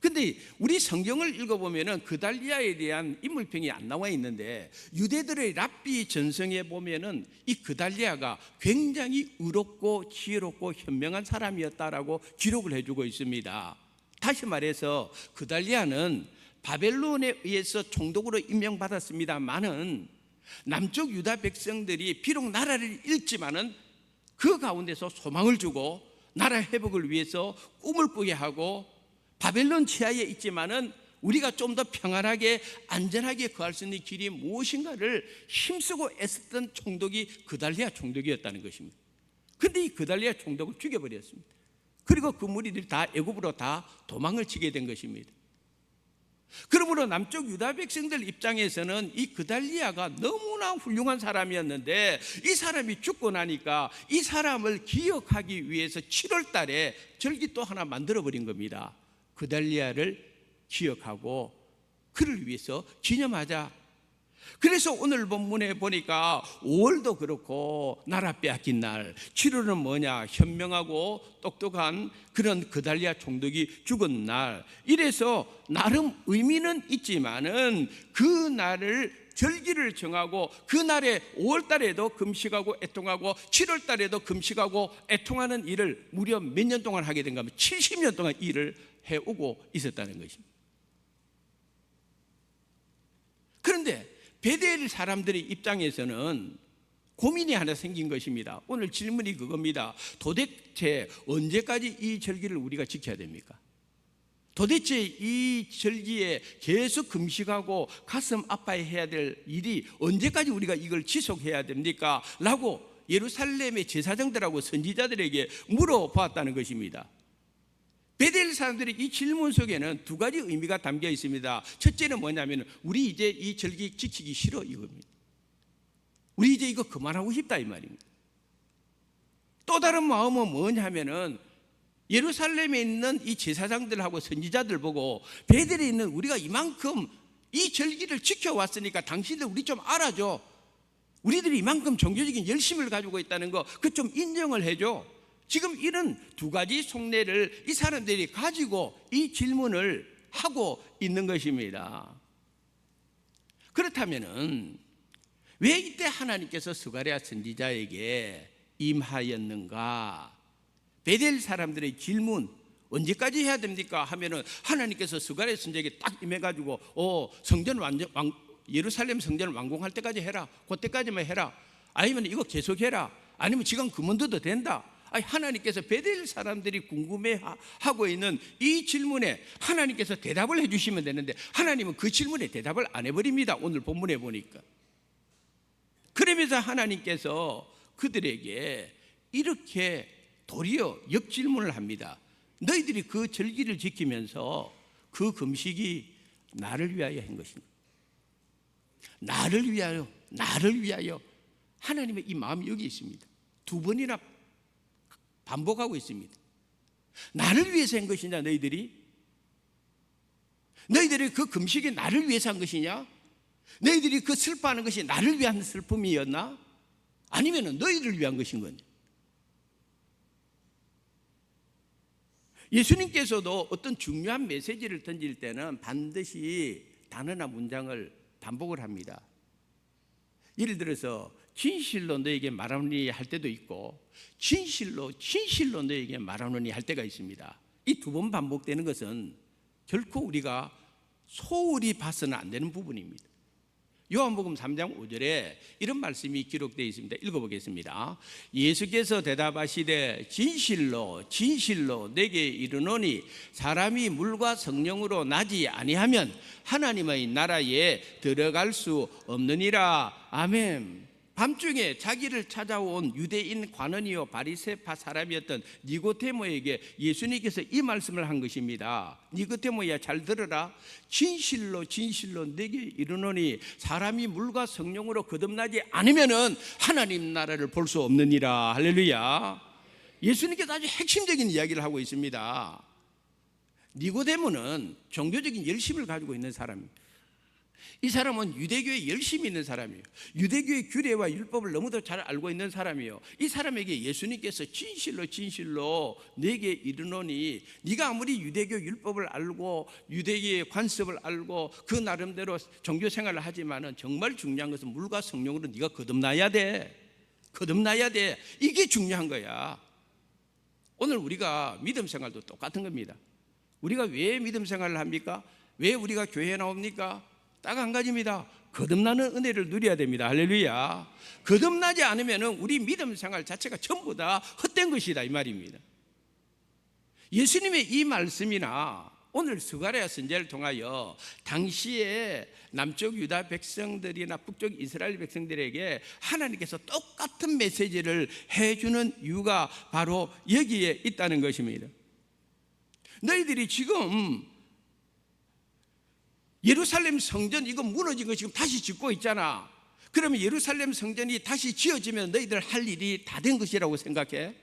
근데 우리 성경을 읽어보면은 그달리아에 대한 인물평이 안 나와 있는데 유대들의 랍비 전성에 보면은 이 그달리아가 굉장히 의롭고 지혜롭고 현명한 사람이었다라고 기록을 해주고 있습니다. 다시 말해서 그달리아는 바벨론에 의해서 총독으로 임명받았습니다만은 남쪽 유다 백성들이 비록 나라를 잃지만은 그 가운데서 소망을 주고 나라 회복을 위해서 꿈을 꾸게 하고 바벨론 치하에 있지만은 우리가 좀 더 평안하게 안전하게 거할 수 있는 길이 무엇인가를 힘쓰고 애썼던 총독이 그달리아 총독이었다는 것입니다. 그런데 이 그달리아 총독을 죽여버렸습니다. 그리고 그 무리들이 다 애굽으로 다 도망을 치게 된 것입니다. 그러므로 남쪽 유다 백성들 입장에서는 이 그달리아가 너무나 훌륭한 사람이었는데 이 사람이 죽고 나니까 이 사람을 기억하기 위해서 7월 달에 절기 또 하나 만들어버린 겁니다. 그달리아를 기억하고 그를 위해서 기념하자. 그래서 오늘 본문에 보니까 5월도 그렇고 나라 빼앗긴 날, 7월은 뭐냐? 현명하고 똑똑한 그런 그달리아 총독이 죽은 날. 이래서 나름 의미는 있지만은 그 날을 절기를 정하고 그 날에 5월 달에도 금식하고 애통하고 7월 달에도 금식하고 애통하는 일을 무려 몇 년 동안 하게 된가 하면 70년 동안 일을 해오고 있었다는 것입니다. 그런데 베델 사람들의 입장에서는 고민이 하나 생긴 것입니다. 오늘 질문이 그겁니다. 도대체 언제까지 이 절기를 우리가 지켜야 됩니까? 도대체 이 절기에 계속 금식하고 가슴 아파해야 될 일이 언제까지 우리가 이걸 지속해야 됩니까? 라고 예루살렘의 제사장들하고 선지자들에게 물어보았다는 것입니다. 베델 사람들의 이 질문 속에는 두 가지 의미가 담겨 있습니다. 첫째는 뭐냐면 우리 이제 이 절기 지키기 싫어 이겁니다. 우리 이제 이거 그만하고 싶다 이 말입니다. 또 다른 마음은 뭐냐면은 예루살렘에 있는 이 제사장들하고 선지자들 보고 베델에 있는 우리가 이만큼 이 절기를 지켜왔으니까 당신들 우리 좀 알아줘. 우리들이 이만큼 종교적인 열심을 가지고 있다는 거 그 좀 인정을 해줘. 지금 이런 두 가지 속내를 이 사람들이 가지고 이 질문을 하고 있는 것입니다. 그렇다면은 왜 이때 하나님께서 스가랴 선지자에게 임하였는가? 베델 사람들의 질문 언제까지 해야 됩니까? 하면은 하나님께서 스가랴 선지자에게 딱 임해가지고 성전 예루살렘 성전을 완공할 때까지 해라. 그때까지만 해라. 아니면 이거 계속해라. 아니면 지금 그만둬도 된다. 하나님께서 베델 사람들이 궁금해하고 있는 이 질문에 하나님께서 대답을 해주시면 되는데 하나님은 그 질문에 대답을 안 해버립니다. 오늘 본문에 보니까. 그러면서 하나님께서 그들에게 이렇게 도리어 역질문을 합니다. 너희들이 그 절기를 지키면서 그 금식이 나를 위하여 한 것인가? 나를 위하여, 나를 위하여. 하나님의 이 마음이 여기 있습니다. 두 번이나 반복하고 있습니다. 나를 위해서 한 것이냐 너희들이 그 금식이 나를 위해서 한 것이냐? 너희들이 그 슬퍼하는 것이 나를 위한 슬픔이었나? 아니면 너희를 위한 것인 거냐? 예수님께서도 어떤 중요한 메시지를 던질 때는 반드시 단어나 문장을 반복을 합니다. 예를 들어서 진실로 너에게 말하노니 할 때도 있고 진실로 너에게 말하노니 할 때가 있습니다. 이 두 번 반복되는 것은 결코 우리가 소홀히 봐서는 안 되는 부분입니다. 요한복음 3장 5절에 이런 말씀이 기록되어 있습니다. 읽어보겠습니다. 예수께서 대답하시되 진실로 내게 이르노니 사람이 물과 성령으로 나지 아니하면 하나님의 나라에 들어갈 수 없느니라. 아멘. 밤중에 자기를 찾아온 유대인 관원이요 바리새파 사람이었던 니고데모에게 예수님께서 이 말씀을 한 것입니다. 니고데모야 잘 들어라. 진실로 내게 이르노니 사람이 물과 성령으로 거듭나지 않으면은 하나님 나라를 볼 수 없느니라. 할렐루야. 예수님께서 아주 핵심적인 이야기를 하고 있습니다. 니고데모는 종교적인 열심을 가지고 있는 사람입니다. 이 사람은 유대교에 열심히 있는 사람이에요. 유대교의 규례와 율법을 너무도 잘 알고 있는 사람이에요. 이 사람에게 예수님께서 진실로 내게 이르노니, 네가 아무리 유대교 율법을 알고 유대교의 관습을 알고 그 나름대로 종교 생활을 하지만은 정말 중요한 것은 물과 성령으로 네가 거듭나야 돼. 거듭나야 돼. 이게 중요한 거야. 오늘 우리가 믿음 생활도 똑같은 겁니다. 우리가 왜 믿음 생활을 합니까? 왜 우리가 교회에 나옵니까? 딱 한 가지입니다. 거듭나는 은혜를 누려야 됩니다. 할렐루야. 거듭나지 않으면 우리 믿음 생활 자체가 전부 다 헛된 것이다 이 말입니다. 예수님의 이 말씀이나 오늘 스가랴 선지자를 통하여 당시에 남쪽 유다 백성들이나 북쪽 이스라엘 백성들에게 하나님께서 똑같은 메시지를 해주는 이유가 바로 여기에 있다는 것입니다. 너희들이 지금 예루살렘 성전 이거 무너진 거 지금 다시 짓고 있잖아. 그러면 예루살렘 성전이 다시 지어지면 너희들 할 일이 다 된 것이라고 생각해?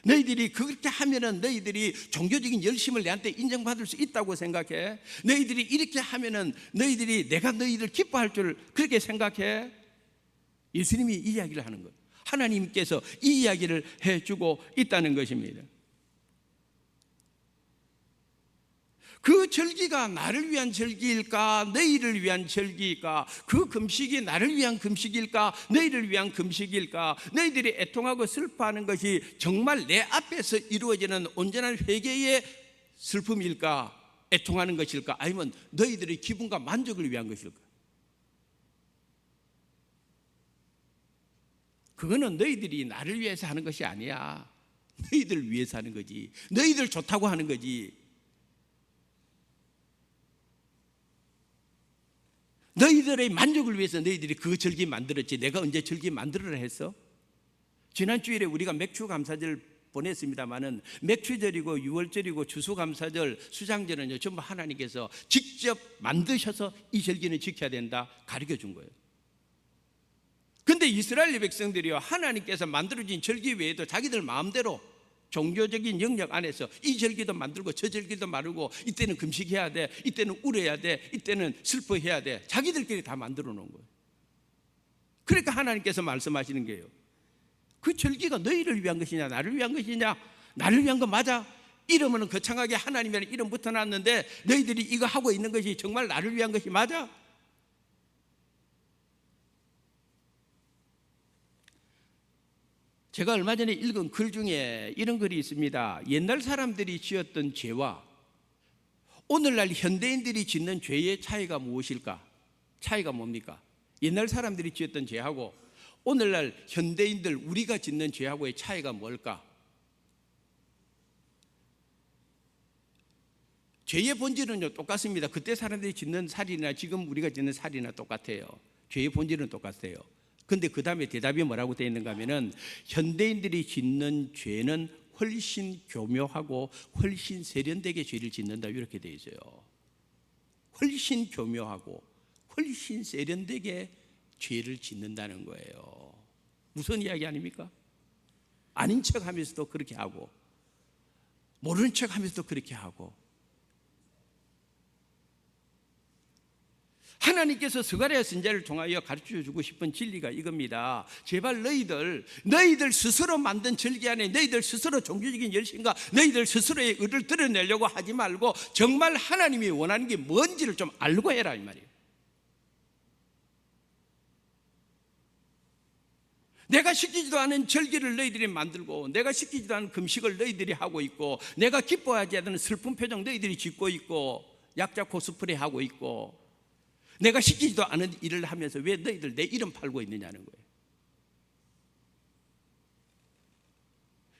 너희들이 그렇게 하면은 너희들이 종교적인 열심을 내한테 인정받을 수 있다고 생각해? 너희들이 이렇게 하면은 너희들이 내가 너희들 기뻐할 줄 그렇게 생각해? 예수님이 이 이야기를 하는 거예요. 하나님께서 이 이야기를 해주고 있다는 것입니다. 그 절기가 나를 위한 절기일까 너희를 위한 절기일까? 그 금식이 나를 위한 금식일까 너희를 위한 금식일까? 너희들이 애통하고 슬퍼하는 것이 정말 내 앞에서 이루어지는 온전한 회개의 슬픔일까? 애통하는 것일까? 아니면 너희들의 기분과 만족을 위한 것일까? 그거는 너희들이 나를 위해서 하는 것이 아니야. 너희들 위해서 하는 거지. 너희들 좋다고 하는 거지. 너희들의 만족을 위해서 너희들이 그 절기 만들었지. 내가 언제 절기 만들어라 했어? 지난 주일에 우리가 맥주 감사절 보냈습니다마는 맥주절이고 유월절이고 추수감사절, 수장절은요 전부 하나님께서 직접 만드셔서 이 절기는 지켜야 된다 가르쳐 준 거예요. 근데 이스라엘 백성들이요 하나님께서 만들어진 절기 외에도 자기들 마음대로 종교적인 영역 안에서 이 절기도 만들고 저 절기도 만들고 이때는 금식해야 돼, 이때는 울어야 돼, 이때는 슬퍼해야 돼. 자기들끼리 다 만들어 놓은 거예요. 그러니까 하나님께서 말씀하시는 거예요. 그 절기가 너희를 위한 것이냐 나를 위한 것이냐? 나를 위한 거 맞아. 이름은 거창하게 하나님이라는 이름 붙어놨는데 너희들이 이거 하고 있는 것이 정말 나를 위한 것이 맞아? 제가 얼마 전에 읽은 글 중에 이런 글이 있습니다. 옛날 사람들이 지었던 죄와 오늘날 현대인들이 짓는 죄의 차이가 무엇일까? 차이가 뭡니까? 옛날 사람들이 지었던 죄하고 오늘날 현대인들 우리가 짓는 죄하고의 차이가 뭘까? 죄의 본질은 똑같습니다. 그때 사람들이 짓는 살이나 지금 우리가 짓는 살이나 똑같아요. 죄의 본질은 똑같아요. 근데 그 다음에 대답이 뭐라고 되어 있는가 하면은 현대인들이 짓는 죄는 훨씬 교묘하고 훨씬 세련되게 죄를 짓는다 이렇게 되어 있어요. 훨씬 교묘하고 훨씬 세련되게 죄를 짓는다는 거예요. 무슨 이야기 아닙니까? 아닌 척 하면서도 그렇게 하고 모르는 척 하면서도 그렇게 하고. 하나님께서 스가랴 선지자를 통하여 가르쳐주고 싶은 진리가 이겁니다. 제발 너희들 스스로 만든 절기 안에 너희들 스스로 종교적인 열심과 너희들 스스로의 의를 드러내려고 하지 말고 정말 하나님이 원하는 게 뭔지를 좀 알고 해라 이 말이에요. 내가 시키지도 않은 절기를 너희들이 만들고 내가 시키지도 않은 금식을 너희들이 하고 있고 내가 기뻐하지 않는 슬픈 표정 너희들이 짓고 있고 약자 코스프레 하고 있고 내가 시키지도 않은 일을 하면서 왜 너희들 내 이름 팔고 있느냐는 거예요.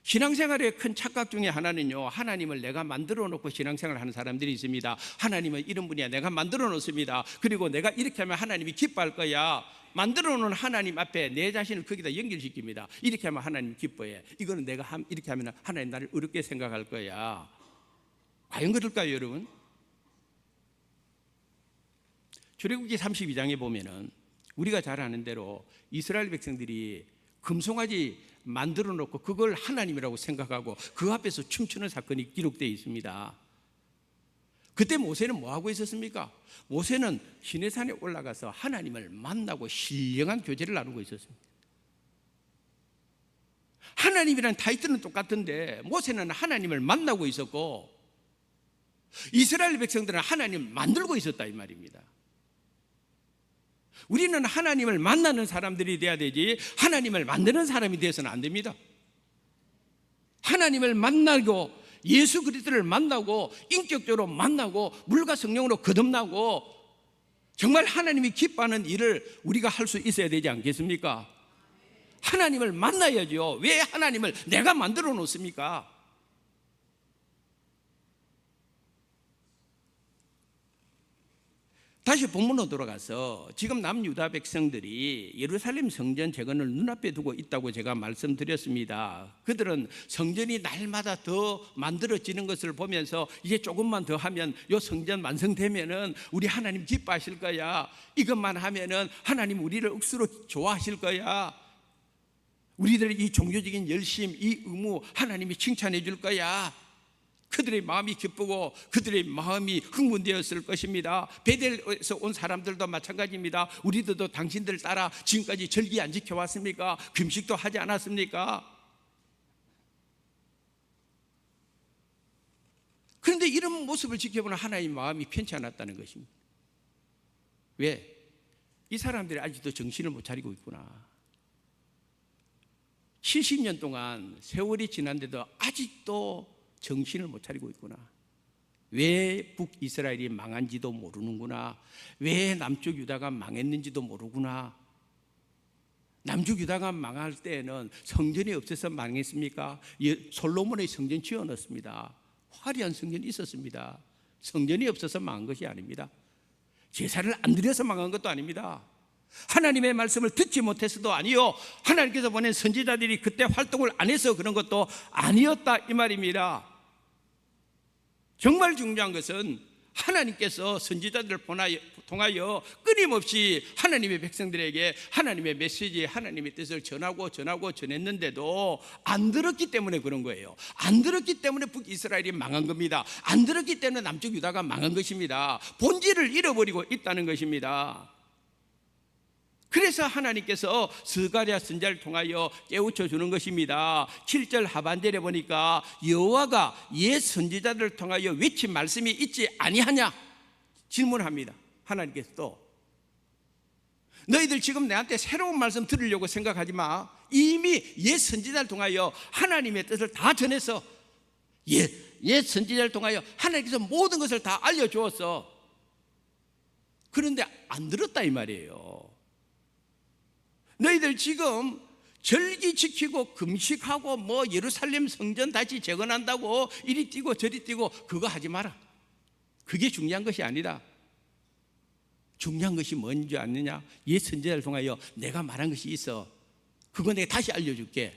신앙생활의 큰 착각 중에 하나는요 하나님을 내가 만들어 놓고 신앙생활을 하는 사람들이 있습니다. 하나님은 이런 분이야 내가 만들어 놓습니다. 그리고 내가 이렇게 하면 하나님이 기뻐할 거야. 만들어 놓은 하나님 앞에 내 자신을 거기다 연결시킵니다. 이렇게 하면 하나님 기뻐해. 이거는 내가 이렇게 하면 하나님 나를 어렵게 생각할 거야. 과연 그럴까요 여러분? 출애굽기 32장에 보면은 우리가 잘 아는 대로 이스라엘 백성들이 금송아지 만들어 놓고 그걸 하나님이라고 생각하고 그 앞에서 춤추는 사건이 기록되어 있습니다. 그때 모세는 뭐 하고 있었습니까? 모세는 시내산에 올라가서 하나님을 만나고 신령한 교제를 나누고 있었습니다. 하나님이란 타이틀은 똑같은데 모세는 하나님을 만나고 있었고 이스라엘 백성들은 하나님을 만들고 있었다 이 말입니다. 우리는 하나님을 만나는 사람들이 돼야 되지 하나님을 만드는 사람이 되어서는 안 됩니다. 하나님을 만나고 예수 그리스도를 만나고 인격적으로 만나고 물과 성령으로 거듭나고 정말 하나님이 기뻐하는 일을 우리가 할 수 있어야 되지 않겠습니까? 하나님을 만나야죠. 왜 하나님을 내가 만들어 놓습니까? 다시 본문으로 돌아가서 지금 남유다 백성들이 예루살렘 성전 재건을 눈앞에 두고 있다고 제가 말씀드렸습니다. 그들은 성전이 날마다 더 만들어지는 것을 보면서 이제 조금만 더 하면 이 성전 완성되면은 우리 하나님 기뻐하실 거야. 이것만 하면은 하나님 우리를 억수로 좋아하실 거야. 우리들의 이 종교적인 열심, 이 의무 하나님이 칭찬해 줄 거야. 그들의 마음이 기쁘고 그들의 마음이 흥분되었을 것입니다. 베델에서 온 사람들도 마찬가지입니다. 우리들도 당신들 따라 지금까지 절기 안 지켜왔습니까? 금식도 하지 않았습니까? 그런데 이런 모습을 지켜보는 하나님의 마음이 편치 않았다는 것입니다. 왜? 이 사람들이 아직도 정신을 못 차리고 있구나. 70년 동안 세월이 지난데도 아직도 정신을 못 차리고 있구나. 왜 북이스라엘이 망한지도 모르는구나. 왜 남쪽 유다가 망했는지도 모르구나. 남쪽 유다가 망할 때에는 성전이 없어서 망했습니까? 솔로몬의 성전 지어놨습니다. 화려한 성전이 있었습니다. 성전이 없어서 망한 것이 아닙니다. 제사를 안 드려서 망한 것도 아닙니다. 하나님의 말씀을 듣지 못해서도 아니요, 하나님께서 보낸 선지자들이 그때 활동을 안 해서 그런 것도 아니었다 이 말입니다. 정말 중요한 것은 하나님께서 선지자들을 통하여 끊임없이 하나님의 백성들에게 하나님의 메시지, 하나님의 뜻을 전했는데도 안 들었기 때문에 그런 거예요. 안 들었기 때문에 북이스라엘이 망한 겁니다. 안 들었기 때문에 남쪽 유다가 망한 것입니다. 본질을 잃어버리고 있다는 것입니다. 그래서 하나님께서 스가랴 선지자를 통하여 깨우쳐 주는 것입니다. 7절 하반절에 보니까 여호와가 옛 선지자들을 통하여 외친 말씀이 있지 아니하냐 질문합니다. 하나님께서 또 너희들 지금 내한테 새로운 말씀 들으려고 생각하지 마. 이미 옛 선지자를 통하여 하나님의 뜻을 다 전해서 옛 선지자를 통하여 하나님께서 모든 것을 다 알려주었어. 그런데 안 들었다 이 말이에요. 너희들 지금 절기 지키고 금식하고 뭐 예루살렘 성전 다시 재건한다고 이리 뛰고 저리 뛰고 그거 하지 마라. 그게 중요한 것이 아니다. 중요한 것이 뭔지 아느냐? 옛 선지자를 통하여 내가 말한 것이 있어. 그거 내가 다시 알려줄게.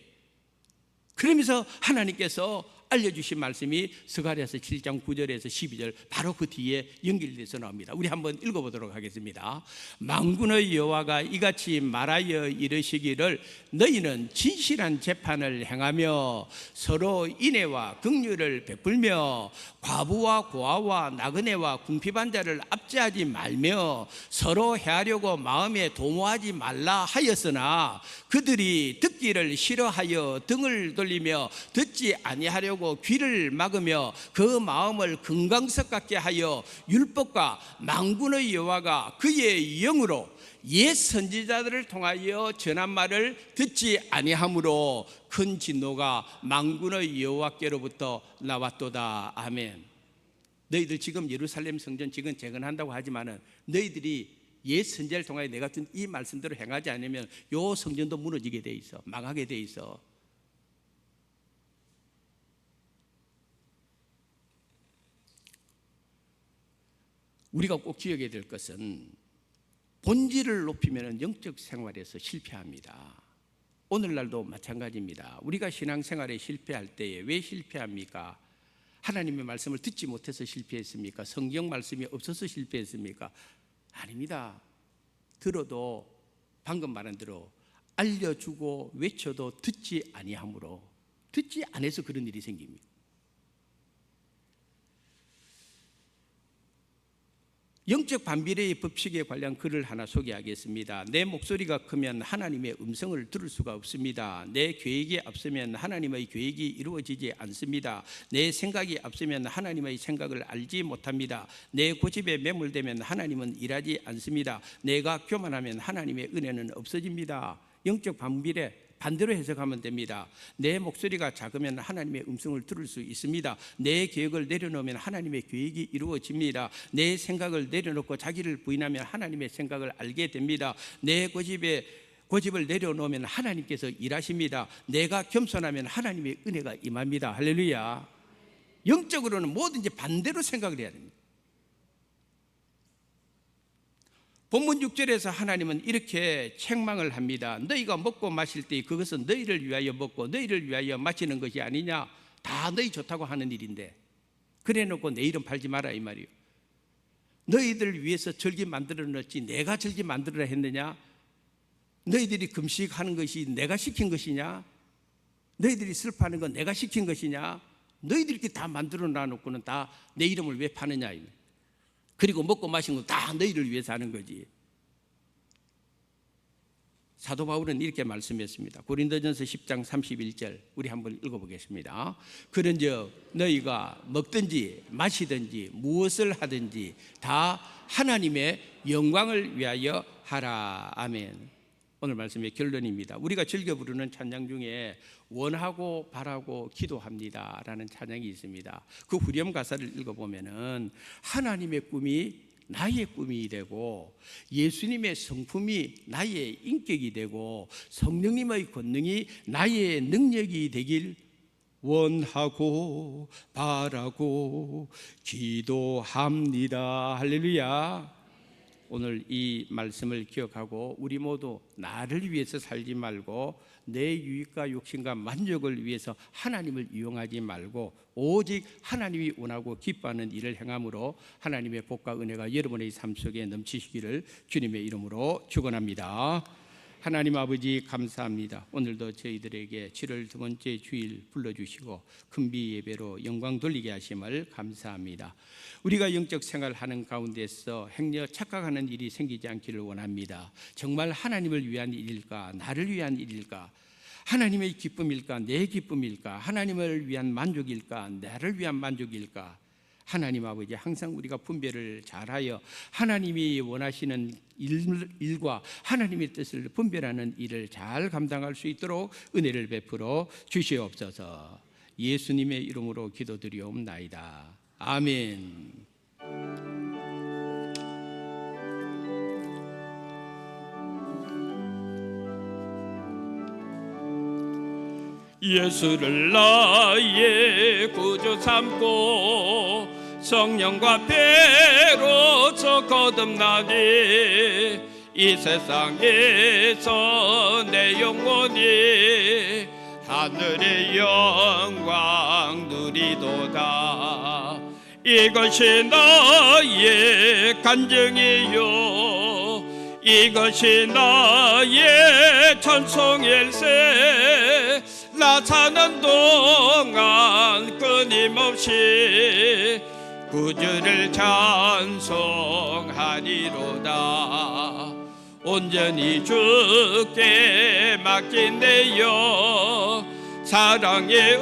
그러면서 하나님께서 알려주신 말씀이 스가랴서 7장 9절에서 12절 바로 그 뒤에 연결돼서 나옵니다. 우리 한번 읽어보도록 하겠습니다. 만군의 여호와가 이같이 말하여 이르시기를 너희는 진실한 재판을 행하며 서로 인애와 긍휼을 베풀며 과부와 고아와 나그네와 궁핍한 자를 압제하지 말며 서로 해하려고 마음에 도모하지 말라 하였으나 그들이 듣기를 싫어하여 등을 돌리며 듣지 아니하려고 귀를 막으며 그 마음을 금강석 같게 하여 율법과 만군의 여호와가 그의 영으로 옛 선지자들을 통하여 전한 말을 듣지 아니하므로 큰 진노가 만군의 여호와께로부터 나왔도다. 아멘. 너희들 지금 예루살렘 성전 지금 재건한다고 하지만은 너희들이 옛 선지자를 통하여 내가 준 이 말씀대로 행하지 않으면 요 성전도 무너지게 돼 있어. 망하게 돼 있어. 우리가 꼭 기억해야 될 것은 본질을 높이면 영적 생활에서 실패합니다. 오늘날도 마찬가지입니다. 우리가 신앙생활에 실패할 때에 왜 실패합니까? 하나님의 말씀을 듣지 못해서 실패했습니까? 성경 말씀이 없어서 실패했습니까? 아닙니다. 들어도 방금 말한 대로 알려주고 외쳐도 듣지 아니하므로, 듣지 않아서 그런 일이 생깁니다. 영적 반비례의 법칙에 관련 글을 하나 소개하겠습니다. 내 목소리가 크면 하나님의 음성을 들을 수가 없습니다. 내 계획이 앞서면 하나님의 계획이 이루어지지 않습니다. 내 생각이 앞서면 하나님의 생각을 알지 못합니다. 내 고집에 매몰되면 하나님은 일하지 않습니다. 내가 교만하면 하나님의 은혜는 없어집니다. 영적 반비례 반대로 해석하면 됩니다. 내 목소리가 작으면 하나님의 음성을 들을 수 있습니다. 내 계획을 내려놓으면 하나님의 계획이 이루어집니다. 내 생각을 내려놓고 자기를 부인하면 하나님의 생각을 알게 됩니다. 내 고집을 내려놓으면 하나님께서 일하십니다. 내가 겸손하면 하나님의 은혜가 임합니다. 할렐루야. 영적으로는 뭐든지 반대로 생각을 해야 됩니다. 본문 6절에서 하나님은 이렇게 책망을 합니다. 너희가 먹고 마실 때 그것은 너희를 위하여 먹고 너희를 위하여 마시는 것이 아니냐. 다 너희 좋다고 하는 일인데 그래 놓고 내 이름 팔지 마라 이 말이요. 너희들을 위해서 절기 만들어 놨지 내가 절기 만들어라 했느냐. 너희들이 금식하는 것이 내가 시킨 것이냐. 너희들이 슬퍼하는 건 내가 시킨 것이냐. 너희들이 이렇게 다 만들어 놔놓고는 다 내 이름을 왜 파느냐. 그리고 먹고 마신 건 다 너희를 위해서 하는 거지. 사도 바울은 이렇게 말씀했습니다. 고린도전서 10장 31절 우리 한번 읽어보겠습니다. 그런즉 너희가 먹든지 마시든지 무엇을 하든지 다 하나님의 영광을 위하여 하라. 아멘. 오늘 말씀의 결론입니다. 우리가 즐겨 부르는 찬양 중에 원하고 바라고 기도합니다 라는 찬양이 있습니다. 그 후렴 가사를 읽어보면은 하나님의 꿈이 나의 꿈이 되고 예수님의 성품이 나의 인격이 되고 성령님의 권능이 나의 능력이 되길 원하고 바라고 기도합니다. 할렐루야. 오늘 이 말씀을 기억하고 우리 모두 나를 위해서 살지 말고 내 유익과 욕심과 만족을 위해서 하나님을 이용하지 말고 오직 하나님이 원하고 기뻐하는 일을 행함으로 하나님의 복과 은혜가 여러분의 삶 속에 넘치시기를 주님의 이름으로 축원합니다. 하나님 아버지 감사합니다. 오늘도 저희들에게 7월 두 번째 주일 불러주시고 큰비 예배로 영광 돌리게 하심을 감사합니다. 우리가 영적 생활하는 가운데서 행여 착각하는 일이 생기지 않기를 원합니다. 정말 하나님을 위한 일일까? 나를 위한 일일까? 하나님의 기쁨일까? 내 기쁨일까? 하나님을 위한 만족일까? 나를 위한 만족일까? 하나님 아버지 항상 우리가 분별을 잘하여 하나님이 원하시는 일과 하나님의 뜻을 분별하는 일을 잘 감당할 수 있도록 은혜를 베풀어 주시옵소서. 예수님의 이름으로 기도드리옵나이다. 아멘. 예수를 나의 구주 삼고 성령과 배로서 거듭나니 이 세상에서 내 영혼이 하늘의 영광 누리도다. 이것이 나의 간증이요 이것이 나의 찬송일세. 나 사는 동안 끊임없이 구주를 찬송하리로다. 온전히 주께 맡긴대요. 사랑의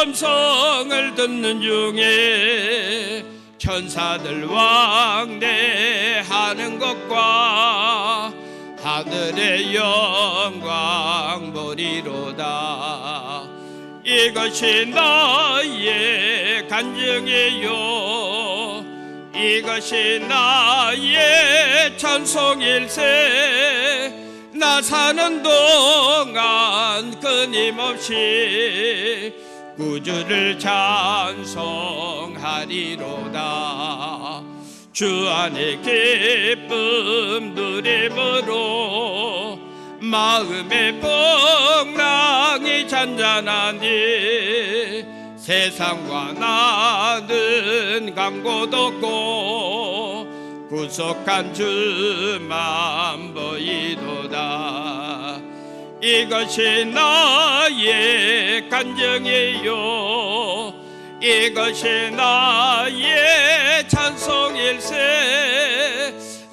음성을 듣는 중에 천사들 왕래하는 것과 하늘의 영광 보리로다. 이것이 나의 간증이요 이것이 나의 찬송일세. 나 사는 동안 끊임없이 구주를 찬송하리로다. 주 안에 기쁨 누림으로 마음의 풍랑이 잔잔하니 세상과 나는 간곳 없고 구속한 주만 보이도다. 이것이 나의 간증이요 이것이 나의 찬송일세.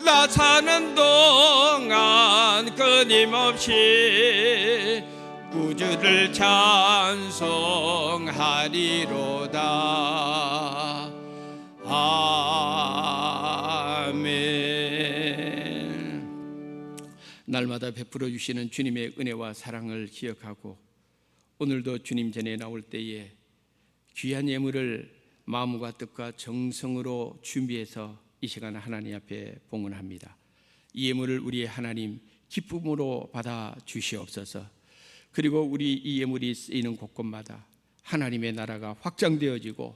나 사는 동안 끊임없이 구주를 찬송하리로다. 아멘. 날마다 베풀어 주시는 주님의 은혜와 사랑을 기억하고 오늘도 주님 전에 나올 때에 귀한 예물을 마음과 뜻과 정성으로 준비해서 이 시간 하나님 앞에 봉헌합니다. 이 예물을 우리 하나님 기쁨으로 받아 주시옵소서. 그리고 우리 이 예물이 쓰이는 곳곳마다 하나님의 나라가 확장되어지고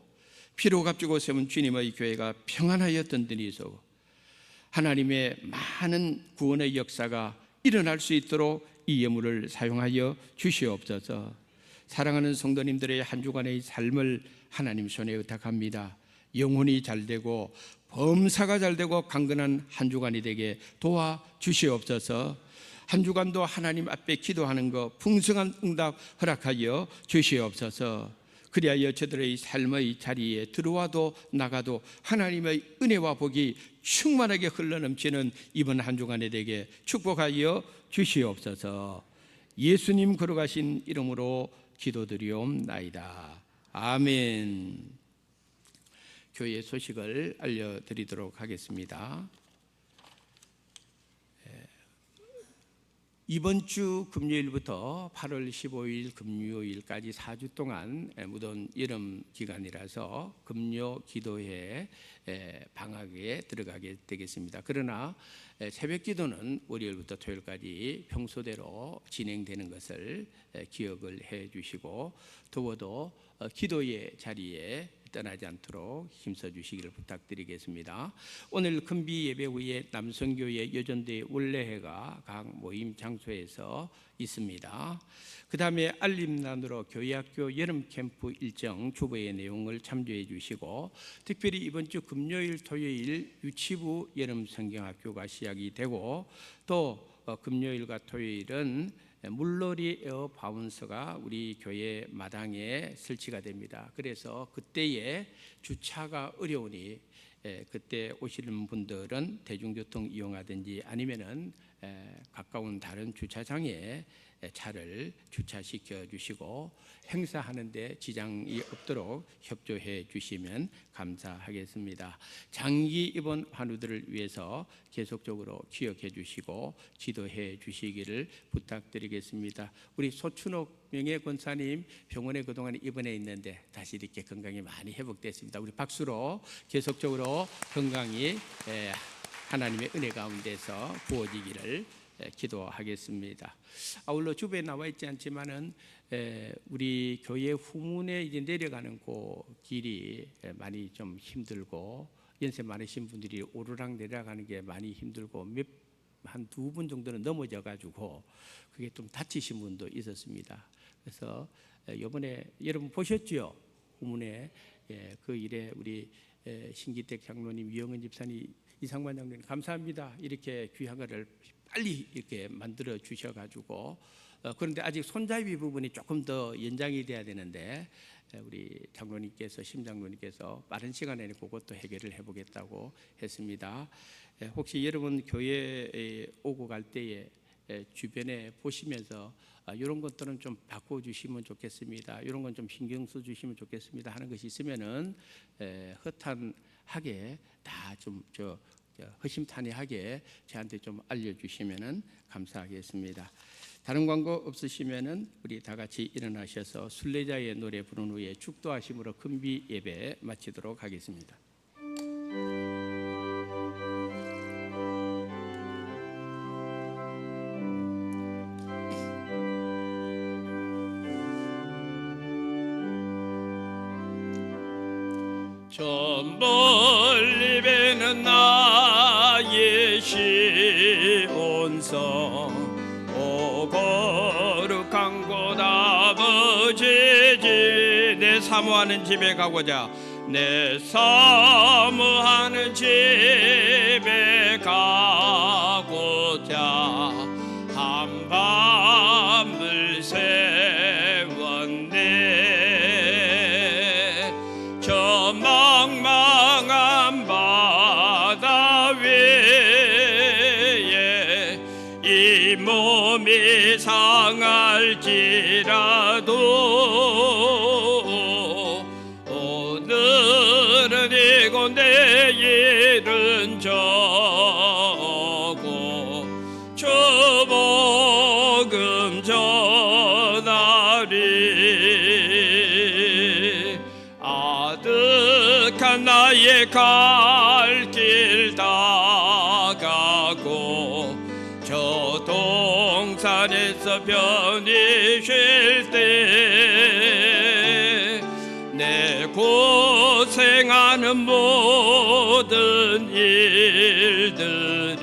피로 값주고 세운 주님의 교회가 평안하였던 데이서 하나님의 많은 구원의 역사가 일어날 수 있도록 이 예물을 사용하여 주시옵소서. 사랑하는 성도님들의 한 주간의 삶을 하나님 손에 의탁합니다. 영혼이 잘되고 범사가 잘되고 강건한 한 주간이 되게 도와주시옵소서. 한 주간도 하나님 앞에 기도하는 것 풍성한 응답 허락하여 주시옵소서. 그리하여 저들의 삶의 자리에 들어와도 나가도 하나님의 은혜와 복이 충만하게 흘러넘치는 이번 한 주간에 되게 축복하여 주시옵소서. 예수님 걸어가신 이름으로 기도드리옵나이다. 아멘. 교회 소식을 알려드리도록 하겠습니다. 이번 주 금요일부터 8월 15일 금요일까지 4주 동안 무더운 여름 기간이라서 금요 기도회 방학에 들어가게 되겠습니다. 그러나 새벽 기도는 월요일부터 토요일까지 평소대로 진행되는 것을 기억을 해 주시고 더워도 기도의 자리에 떠나지 않도록 힘써 주시기를 부탁드리겠습니다. 오늘 금비 예배 후에 남성교회 여전대 원래회가 각 모임 장소에서 있습니다. 그 다음에 알림란으로 교회학교 여름 캠프 일정 주보의 내용을 참조해 주시고 특별히 이번 주 금요일 토요일 유치부 여름 성경학교가 시작이 되고 또 금요일과 토요일은 물놀이 에어 바운서가 우리 교회 마당에 설치가 됩니다. 그래서 그때에 주차가 어려우니 그때 오시는 분들은 대중교통 이용하든지 아니면은 가까운 다른 주차장에 차를 주차시켜 주시고 행사하는데 지장이 없도록 협조해 주시면 감사하겠습니다. 장기 입원 환우들을 위해서 계속적으로 기억해 주시고 기도해 주시기를 부탁드리겠습니다. 우리 소춘옥 명예권사님 병원에 그동안 입원해 있는데 다시 이렇게 건강이 많이 회복됐습니다. 우리 박수로 계속적으로 건강이 하나님의 은혜 가운데서 부어지기를 기도하겠습니다. 아울러 주변에 나와 있지 않지만은 우리 교회 후문에 이제 내려가는 그 길이 많이 좀 힘들고 연세 많으신 분들이 오르락 내려가는 게 많이 힘들고 한 두 분 정도는 넘어져 가지고 그게 좀 다치신 분도 있었습니다. 그래서 이번에 여러분 보셨죠? 후문에 그 일에 우리 신기택 장로님, 유영은 집사님, 이상만 장로님 감사합니다. 이렇게 귀한 거를 빨리 이렇게 만들어 주셔가지고 그런데 아직 손잡이 부분이 조금 더 연장이 돼야 되는데 우리 장로님께서 심장로님께서 빠른 시간 안에 그것도 해결을 해보겠다고 했습니다. 혹시 여러분 교회에 오고 갈 때에 주변에 보시면서 이런 것들은 좀 바꿔주시면 좋겠습니다. 이런 건 좀 신경 써주시면 좋겠습니다 하는 것이 있으면은 허탄하게 다 좀 허심탄회하게 저한테 좀 알려주시면은 감사하겠습니다. 다른 광고 없으시면은 우리 다 같이 일어나셔서 순례자의 노래 부른 후에 축도하심으로 금비 예배 마치도록 하겠습니다. 저 멀리 배는 나의 시온성 오 거룩한 곳 아버지 집 내 사모하는 집에 가고자 내 사모하는 집에 가고자 한 밤을 세웠네 갈지라도 오늘은 이고 내일은 저고 주 복음 전하리. 아득한 나의 갈 길 다가고 저 동산에서 편히 쉴 때 내 고생하는 모든 일들을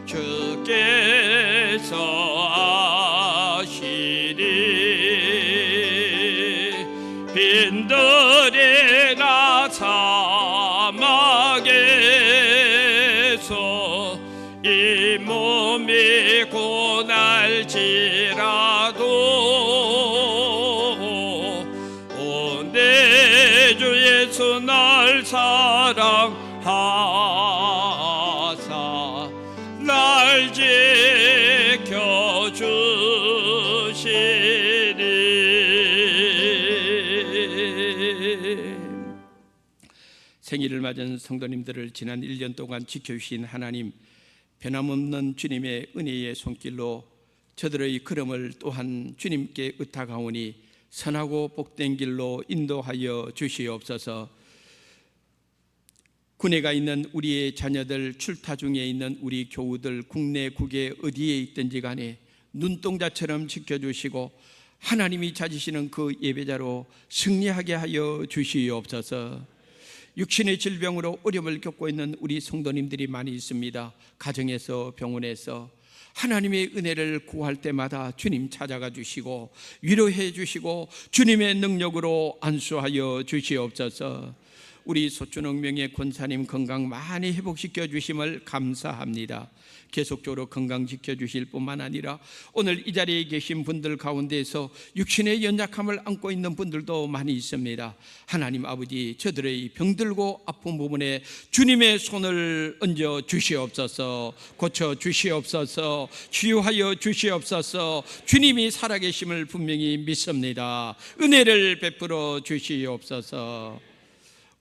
주께서 아시리. 빈들이나 사막에서 이 몸이 고날지라도 내 주 예수 날 사랑하사 날 지켜주시리. 생일을 맞은 성도님들을 지난 1년 동안 지켜주신 하나님, 변함없는 주님의 은혜의 손길로 저들의 걸음을 또한 주님께 의탁하오니 선하고 복된 길로 인도하여 주시옵소서. 군에 가 있는 우리의 자녀들, 출타 중에 있는 우리 교우들, 국내 국외 어디에 있든지 간에 눈동자처럼 지켜주시고 하나님이 찾으시는 그 예배자로 승리하게 하여 주시옵소서. 육신의 질병으로 어려움을 겪고 있는 우리 성도님들이 많이 있습니다. 가정에서, 병원에서 하나님의 은혜를 구할 때마다 주님 찾아가 주시고 위로해 주시고 주님의 능력으로 안수하여 주시옵소서. 우리 소춘억명의 권사님 건강 많이 회복시켜 주심을 감사합니다. 계속적으로 건강 지켜주실 뿐만 아니라 오늘 이 자리에 계신 분들 가운데에서 육신의 연약함을 안고 있는 분들도 많이 있습니다. 하나님 아버지, 저들의 병들고 아픈 부분에 주님의 손을 얹어 주시옵소서. 고쳐 주시옵소서. 치유하여 주시옵소서. 주님이 살아계심을 분명히 믿습니다. 은혜를 베풀어 주시옵소서.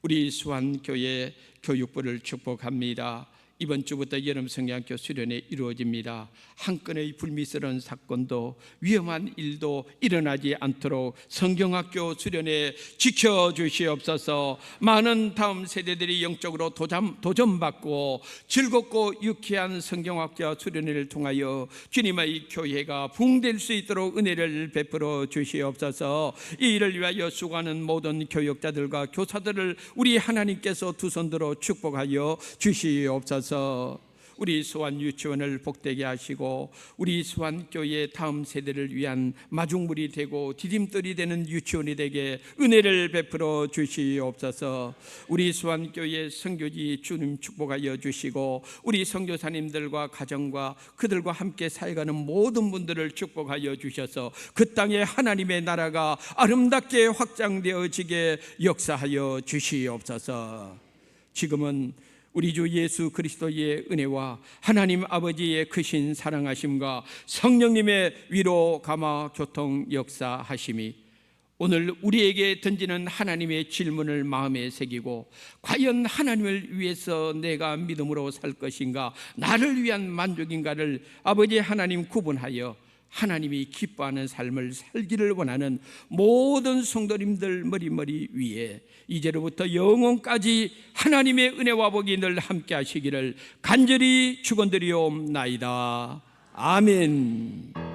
우리 수완교회 교육부를 축복합니다. 이번 주부터 여름 성경학교 수련회 이루어집니다. 한 건의 불미스러운 사건도 위험한 일도 일어나지 않도록 성경학교 수련회 지켜주시옵소서. 많은 다음 세대들이 영적으로 도전받고 즐겁고 유쾌한 성경학교 수련회를 통하여 주님의 교회가 부흥될 수 있도록 은혜를 베풀어 주시옵소서. 이 일을 위하여 수고하는 모든 교육자들과 교사들을 우리 하나님께서 두 손 들어 축복하여 주시옵소서. 우리 수완 유치원을 복되게 하시고 우리 수완교회 다음 세대를 위한 마중물이 되고 디딤돌이 되는 유치원이 되게 은혜를 베풀어 주시옵소서. 우리 수완교회 선교지 주님 축복하여 주시고 우리 선교사님들과 가정과 그들과 함께 살아가는 모든 분들을 축복하여 주셔서 그 땅에 하나님의 나라가 아름답게 확장되어지게 역사하여 주시옵소서. 지금은 우리 주 예수 그리스도의 은혜와 하나님 아버지의 크신 사랑하심과 성령님의 위로 감화 교통 역사하심이 오늘 우리에게 던지는 하나님의 질문을 마음에 새기고 과연 하나님을 위해서 내가 믿음으로 살 것인가, 나를 위한 만족인가를 아버지 하나님 구분하여 하나님이 기뻐하는 삶을 살기를 원하는 모든 성도님들 머리머리 위에 이제로부터 영원까지 하나님의 은혜와 복이 늘 함께 하시기를 간절히 축원드리옵나이다. 아멘.